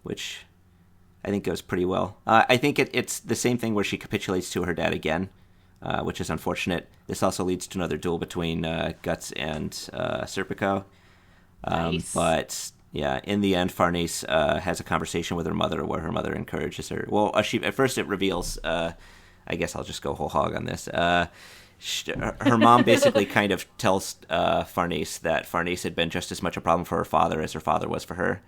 which I think goes pretty well. I think it's the same thing where she capitulates to her dad again, which is unfortunate. This also leads to another duel between Guts and Serpico. Nice. But yeah, in the end, Farnese has a conversation with her mother where her mother encourages her. Well, at first it reveals, I guess I'll just go whole hog on this. Her mom basically kind of tells Farnese that Farnese had been just as much a problem for her father as her father was for her.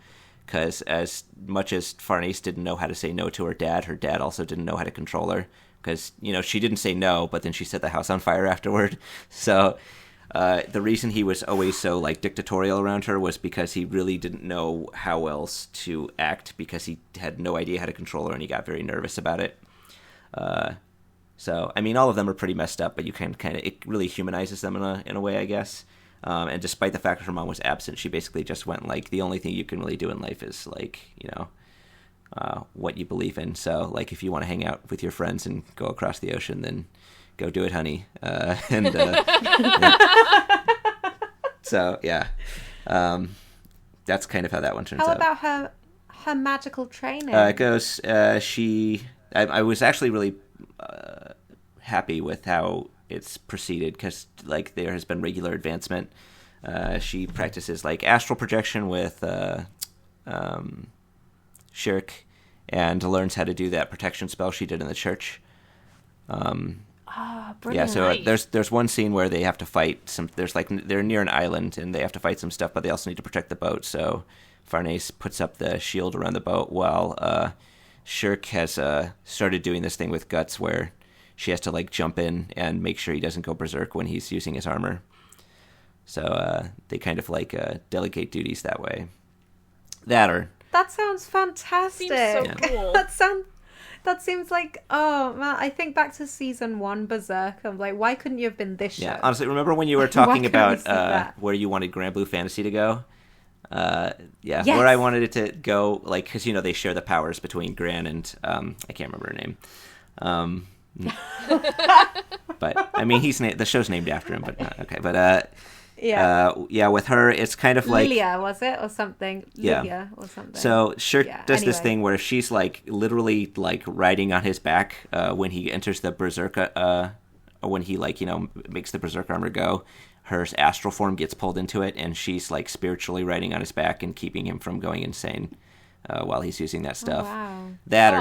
Because as much as Farnese didn't know how to say no to her dad also didn't know how to control her. Because, she didn't say no, but then she set the house on fire afterward. So the reason he was always so dictatorial around her was because he really didn't know how else to act, because he had no idea how to control her and he got very nervous about it. So, I mean, all of them are pretty messed up, but you can it really humanizes them in a way, I guess. And despite the fact that her mom was absent, she basically just went the only thing you can really do in life is what you believe in. So if you want to hang out with your friends and go across the ocean, then go do it, honey. So yeah, that's kind of how that one turns out. How about her magical training? It goes, I was actually really happy with how it's proceeded, because there has been regular advancement. She practices astral projection with Schierke, and learns how to do that protection spell she did in the church. Brilliant. Yeah, so Nice. there's one scene where they have to fight some. They're near an island and they have to fight some stuff, but they also need to protect the boat. So Farnese puts up the shield around the boat while Schierke has started doing this thing with Guts where she has to jump in and make sure he doesn't go berserk when he's using his armor. So they kind of delegate duties that way. That sounds fantastic. Seems so cool. That seems oh man, I think back to season 1 Berserk. I'm why couldn't you have been this show? Yeah, honestly, remember when you were talking about where you wanted Grand Blue Fantasy to go? Yes. Where I wanted it to go, because they share the powers between Gran and I can't remember her name. But I mean, the show's named after him, but okay. But with her, it's kind of Lilia, was it, or something? Yeah. Lilia or something. So Schierke does this thing where she's literally riding on his back when he enters the berserk, or when he makes the berserk armor go. Her astral form gets pulled into it, and she's Oh, spiritually riding on his back and keeping him from going insane while he's using that stuff. Oh, wow. That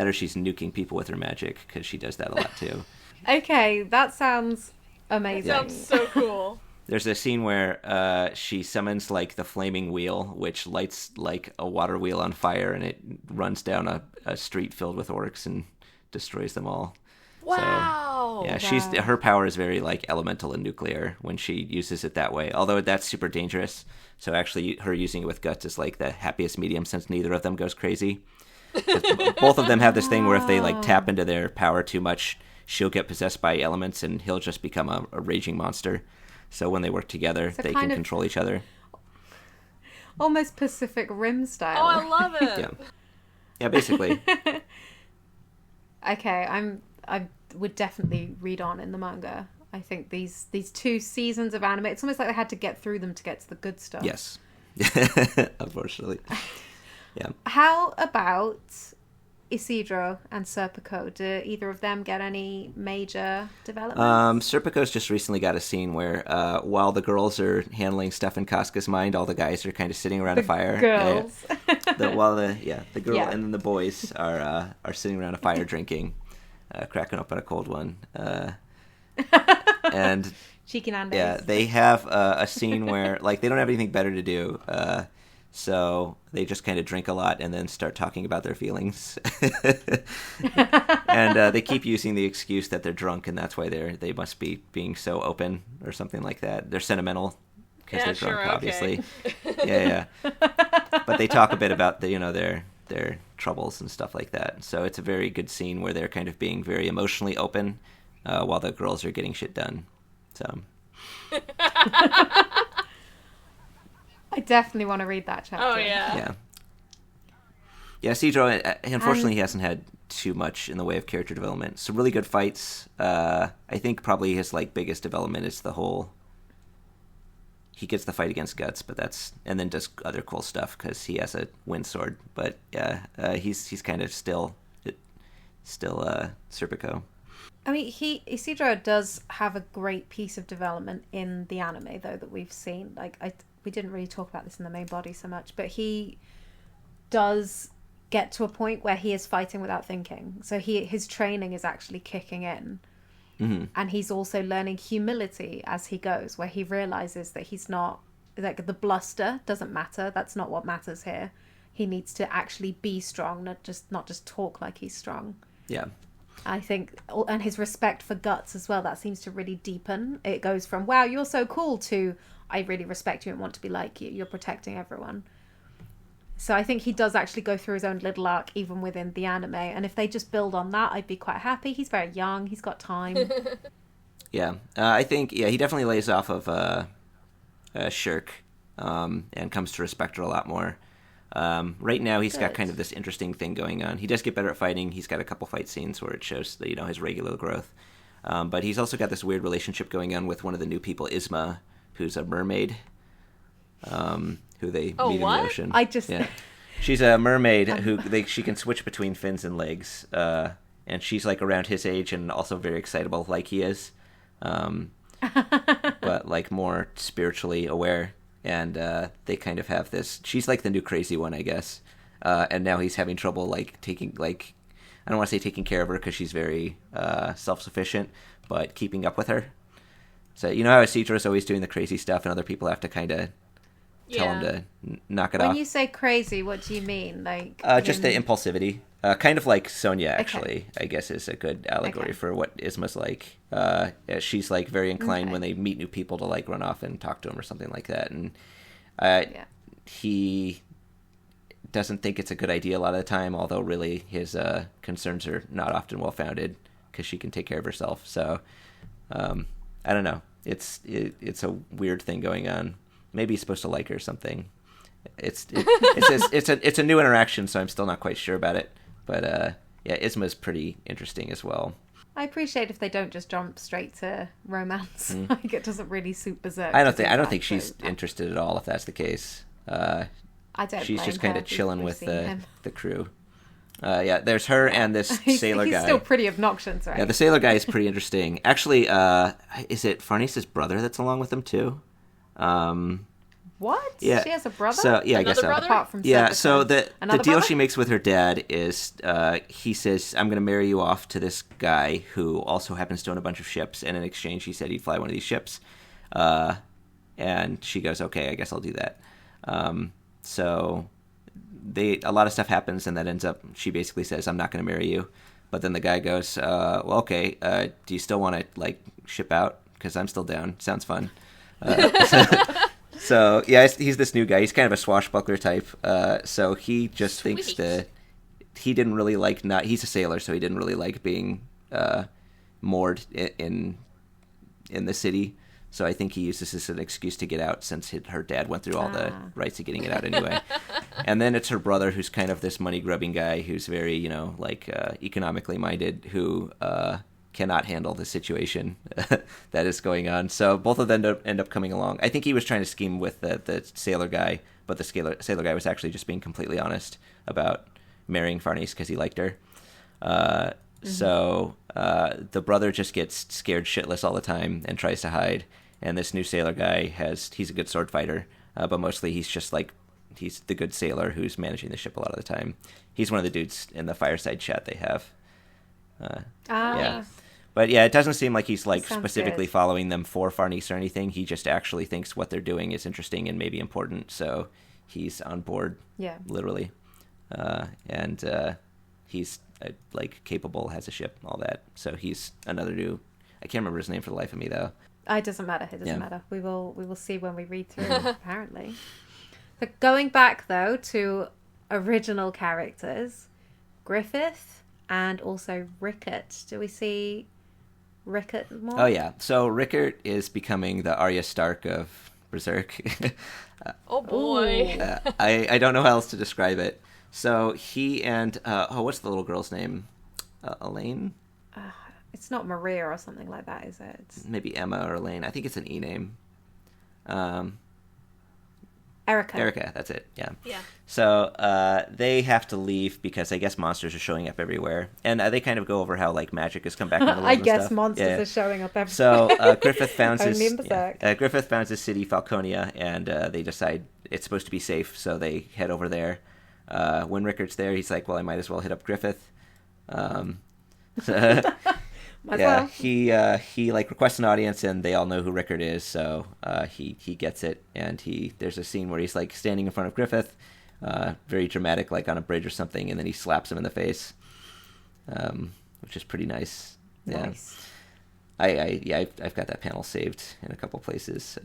or she's nuking people with her magic, because she does that a lot too. Okay, that sounds amazing. Sounds so cool. There's a scene where she summons the flaming wheel, which lights a water wheel on fire, and it runs down a street filled with orcs and destroys them all. Wow. So, yeah, her power is very elemental and nuclear when she uses it that way. Although that's super dangerous. So actually, her using it with Guts is the happiest medium, since neither of them goes crazy. Both of them have this thing where if they tap into their power too much, she'll get possessed by elements and he'll just become a raging monster. So when they work together, they can control each other. Almost Pacific Rim style. Oh, I love it. Yeah, basically. Okay, I would definitely read on in the manga. I think these 2 seasons of anime, it's almost like they had to get through them to get to the good stuff. Yes. Unfortunately. Yeah. How about Isidro and Serpico? Do either of them get any major developments? Serpico's just recently got a scene where while the girls are handling stuff in Casca's mind, all the guys are kind of sitting around a fire. Girls. The girl and then the boys are sitting around a fire drinking, cracking up on a cold one. And Cheeky Nando's. yeah, they have a scene where like they don't have anything better to do, so they just kind of drink a lot and then start talking about their feelings. And they keep using the excuse that they're drunk and that's why they must be being so open or something like that. They're sentimental because they're drunk, obviously. Yeah. But they talk a bit about their troubles and stuff like that. So it's a very good scene where they're kind of being very emotionally open while the girls are getting shit done. So I definitely want to read that chapter. Oh yeah. Yeah, Sidro, unfortunately, he hasn't had too much in the way of character development. Some really good fights. I think probably his biggest development is the whole. He gets the fight against Guts, and then does other cool stuff because he has a wind sword. But yeah, he's kind of still Serpico. I mean, Isidro does have a great piece of development in the anime, though, that we've seen. We didn't really talk about this in the main body so much, but he does get to a point where he is fighting without thinking. So his training is actually kicking in. Mm-hmm. And he's also learning humility as he goes, where he realizes that he's not, the bluster doesn't matter. That's not what matters here. He needs to actually be strong, not just talk like he's strong. Yeah. I think, and his respect for Guts as well, that seems to really deepen. It goes from, wow, you're so cool, to, I really respect you and want to be like you. You're protecting everyone. So I think he does actually go through his own little arc, even within the anime. And if they just build on that, I'd be quite happy. He's very young. He's got time. Yeah. I think, he definitely lays off of Schierke and comes to respect her a lot more. Right now, he's got kind of this interesting thing going on. He does get better at fighting. He's got a couple fight scenes where it shows that, his regular growth. But he's also got this weird relationship going on with one of the new people, Isma, who's a mermaid, who they meet in the ocean. She's a mermaid she can switch between fins and legs, and she's around his age and also very excitable like he is, but more spiritually aware. And they kind of have this. She's the new crazy one, I guess. And now he's having trouble taking I don't want to say taking care of her because she's very self-sufficient, but keeping up with her. So how Isidro's always doing the crazy stuff, and other people have to kind of tell him to knock it off. When you say crazy, what do you mean? Just the impulsivity. Kind of like Sonia, actually, I guess is a good allegory for what Isma's like. She's very inclined when they meet new people to run off and talk to him or something like that. And he doesn't think it's a good idea a lot of the time, although really his concerns are not often well-founded because she can take care of herself. So I don't know. It's a weird thing going on. Maybe he's supposed to like her or something. It's a new interaction, so I'm still not quite sure about it. But Isma's pretty interesting as well. I appreciate if they don't just jump straight to romance. It doesn't really suit Berserk. I don't think she's interested at all. If that's the case, I don't. She's just kind of chilling with the crew. There's her and this sailor guy. He's still pretty obnoxious, right? Yeah, the sailor guy is pretty interesting. Actually, is it Farnese's brother that's along with them too? What? Yeah. She has a brother? So I guess so. Brother? Apart from Yeah, Serpico. so the deal brother? she makes with her dad is he says, I'm going to marry you off to this guy who also happens to own a bunch of ships, and in exchange he said he'd fly one of these ships. And she goes, okay, I guess I'll do that. So a lot of stuff happens, and that ends up, she basically says, I'm not going to marry you. But then the guy goes, well, okay, do you still want to ship out? Because I'm still down. Sounds fun. So he's this new guy. He's kind of a swashbuckler type. So he just thinks that he didn't really he's a sailor, so he didn't really like being moored in the city. So I think he uses this as an excuse to get out, since her dad went through all the rights of getting it out anyway. And then it's her brother, who's kind of this money grubbing guy, who's very economically minded, who cannot handle the situation that is going on. So both of them end up coming along. I think he was trying to scheme with the sailor guy, but the sailor guy was actually just being completely honest about marrying Farnese because he liked her. So the brother just gets scared shitless all the time and tries to hide. And this new sailor guy he's a good sword fighter, but mostly he's just he's the good sailor who's managing the ship a lot of the time. He's one of the dudes in the fireside chat they have. Yeah. But yeah, it doesn't seem like he's like Sounds specifically good. following them for Farnese or anything. He just actually thinks what they're doing is interesting and maybe important, so he's on board. Yeah. Literally, and he's like capable, has a ship, all that. So he's another new. I can't remember his name for the life of me though. It doesn't matter. It doesn't matter. We will see when we read through. Apparently. But going back though to original characters, Griffith and also Rickert. Do we see Rickert more? Oh yeah. So Rickert is becoming the Arya Stark of Berserk. Oh boy. I don't know how else to describe it. So he and what's the little girl's name? Elaine? It's not Maria or something like that, is it? Maybe Emma or Elaine. I think it's an E name. Erica, that's it. Yeah. Yeah. So they have to leave because I guess monsters are showing up everywhere, and they kind of go over how like magic has come back into the world. I and guess stuff. monsters are showing up everywhere. So Griffith founds Only in his Berserk. Griffith founds his city Falconia, and they decide it's supposed to be safe, so they head over there. When Rickert's there, he's like, "Well, I might as well hit up Griffith." Well. He like requests an audience, and they all know who Rickert is, so he gets it. And there's a scene where he's like standing in front of Griffith, very dramatic, like on a bridge or something, and then he slaps him in the face, which is pretty nice. Nice. Yeah. I've got that panel saved in a couple places.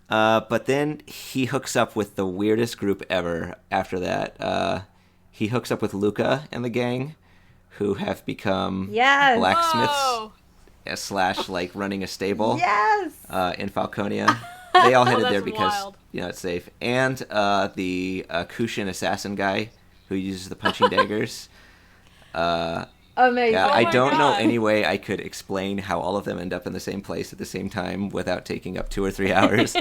But then he hooks up with the weirdest group ever. After that, he hooks up with Luca and the gang, who have become Yes. blacksmiths Whoa. / like running a stable Yes. in Falconia. They all headed that's there because wild. it's safe. And the Kushan assassin guy who uses the punching daggers. Amazing. Yeah, Oh I my don't know God. any way I could explain how all of them end up in the same place at the same time without taking up 2 or 3 hours.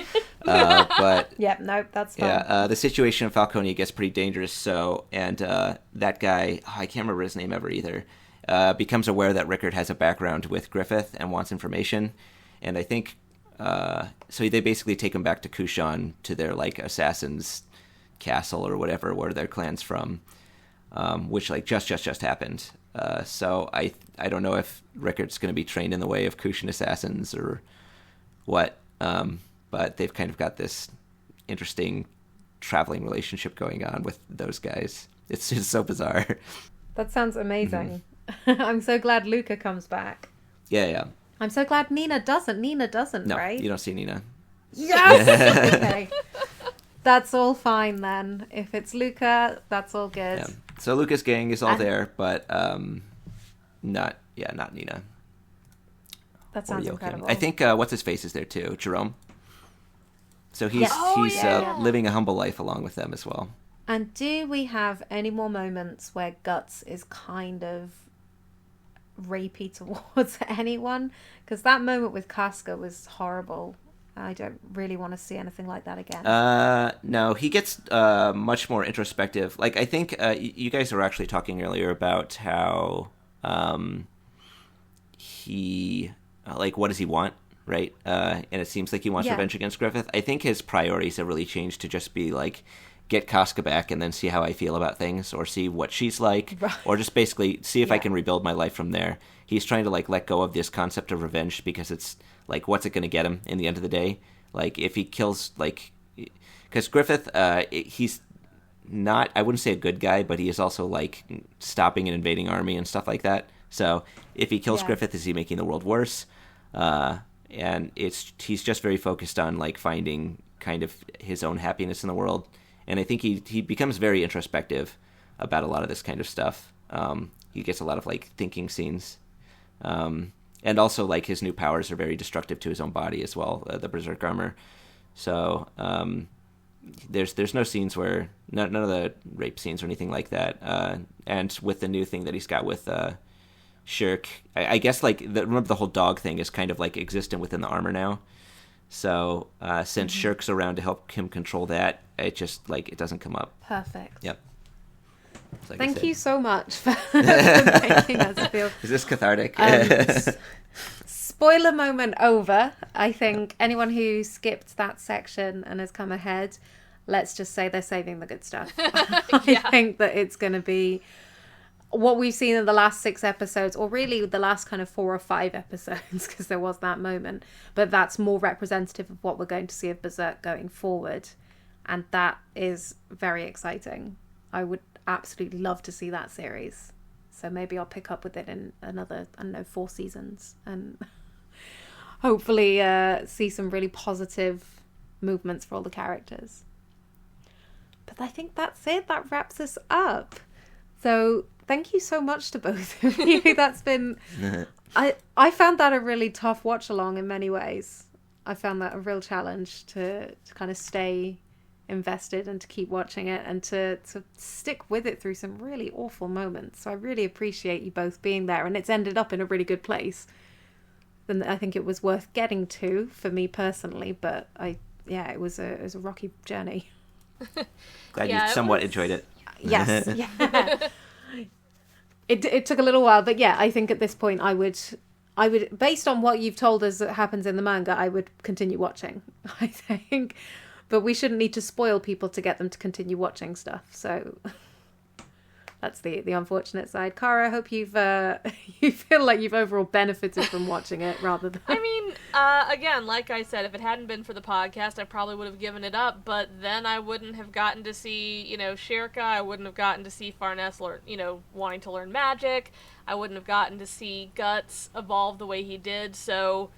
But Yep, no, that's fine. yeah, the situation in Falconia gets pretty dangerous. So, and that guy, I can't remember his name ever either, becomes aware that Rickert has a background with Griffith and wants information. And I think, so they basically take him back to Kushan, to their like assassin's castle or whatever, where their clan's from, which like just happened. So I don't know if Rickert's going to be trained in the way of Kushan assassins or what, but they've kind of got this interesting traveling relationship going on with those guys. It's just so bizarre. That sounds amazing. I'm so glad Luca comes back. Yeah. I'm so glad Nina doesn't. Nina doesn't, No, right? you don't see Nina. Yes! Okay. That's all fine then. If it's Luca, that's all good. Yeah. So Lucas' gang is all And- there, but not Nina. That sounds Or Joachim. incredible. I think what's his face is there too, Jerome. So he's Yes. Oh, he's yeah. living a humble life along with them as well. And do we have any more moments where Guts is kind of rapey towards anyone? Because that moment with Casca was horrible. I don't really want to see anything like that again. No, he gets much more introspective. Like I think you guys were actually talking earlier about how he like what does he want, right? And it seems like he wants Yeah. revenge against Griffith. I think his priorities have really changed to just be like get Casca back and then see how I feel about things, or see what she's like, Right. or just basically see if I Yeah. can rebuild my life from there. He's trying to like let go of this concept of revenge because it's like what's it going to get him in the end of the day? Like if he kills like because Griffith he's not, I wouldn't say a good guy, but he is also like stopping an invading army and stuff like that. So if he kills Yeah. Griffith, is he making the world worse? And he's just very focused on like finding kind of his own happiness in the world. And I think he becomes very introspective about a lot of this kind of stuff. He gets a lot of like thinking scenes. And also like his new powers are very destructive to his own body as well, the Berserk armor. So there's no scenes where none of the rape scenes or anything like that. And with the new thing that he's got with Schierke, I guess like remember the whole dog thing is kind of like existent within the armor now. So since Schierke's around to help him control that, it just like it doesn't come up. Perfect. Yep. Like I Thank said. you so much for making us feel. Is this cathartic? Spoiler moment over. I think anyone who skipped that section and has come ahead, let's just say they're saving the good stuff. I think that it's going to be what we've seen in the last 6 episodes, or really the last kind of 4 or 5 episodes, because there was that moment, but that's more representative of what we're going to see of Berserk going forward. And that is very exciting. I would absolutely love to see that series. So maybe I'll pick up with it in another, 4 seasons, and hopefully see some really positive movements for all the characters. But I think that's it. That wraps us up. So thank you so much to both of you. That's been... I found that a really tough watch along in many ways. I found that a real challenge to kind of stay invested and to keep watching it and to stick with it through some really awful moments. So I really appreciate you both being there, and it's ended up in a really good place. And I think it was worth getting to for me personally, but it was a rocky journey. Glad you somewhat enjoyed it. Yes. Yeah. It took a little while, but yeah, I think at this point I would, based on what you've told us that happens in the manga, I would continue watching, I think. But we shouldn't need to spoil people to get them to continue watching stuff. So that's the unfortunate side. Kara, I hope you feel like you've overall benefited from watching it rather than... I mean, again, like I said, if it hadn't been for the podcast, I probably would have given it up, but then I wouldn't have gotten to see, Schierke. I wouldn't have gotten to see Farnese wanting to learn magic. I wouldn't have gotten to see Guts evolve the way he did. So,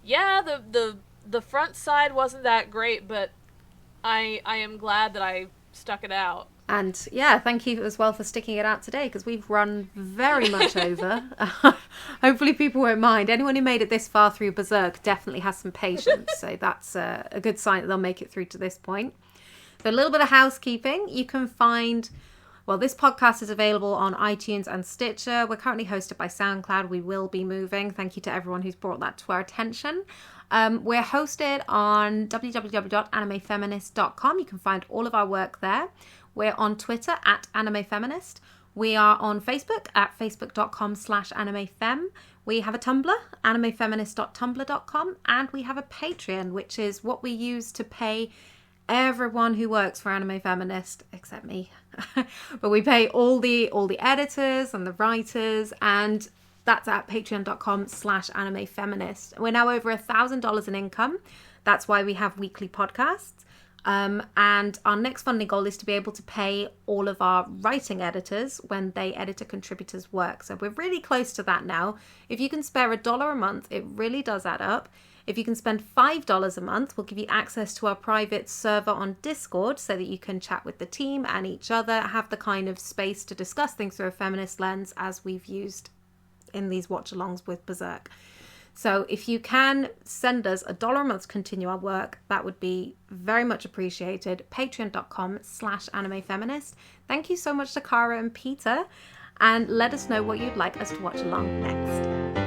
yeah, the front side wasn't that great, but I am glad that I stuck it out. And yeah, thank you as well for sticking it out today, because we've run very much over. Hopefully people won't mind. Anyone who made it this far through Berserk definitely has some patience. So that's a good sign that they'll make it through to this point. So a little bit of housekeeping. You can find... Well, this podcast is available on iTunes and Stitcher. We're currently hosted by SoundCloud. We will be moving. Thank you to everyone who's brought that to our attention. We're hosted on www.animefeminist.com. You can find all of our work there. We're on Twitter at animefeminist. We are on Facebook at facebook.com/animefem. We have a Tumblr, animefeminist.tumblr.com. And we have a Patreon, which is what we use to pay everyone who works for Anime Feminist, except me. But we pay all the editors and the writers, and that's at patreon.com/animefeminist. We're now over $1,000 in income. That's why we have weekly podcasts. And our next funding goal is to be able to pay all of our writing editors when they edit a contributor's work. So we're really close to that now. If you can spare $1 a month, it really does add up. If you can spend $5 a month, we'll give you access to our private server on Discord so that you can chat with the team and each other, have the kind of space to discuss things through a feminist lens as we've used in these watch-alongs with Berserk. So if you can send us $1 a month to continue our work, that would be very much appreciated. Patreon.com/animefeminist. Thank you so much to Kara and Peter, and let us know what you'd like us to watch along next.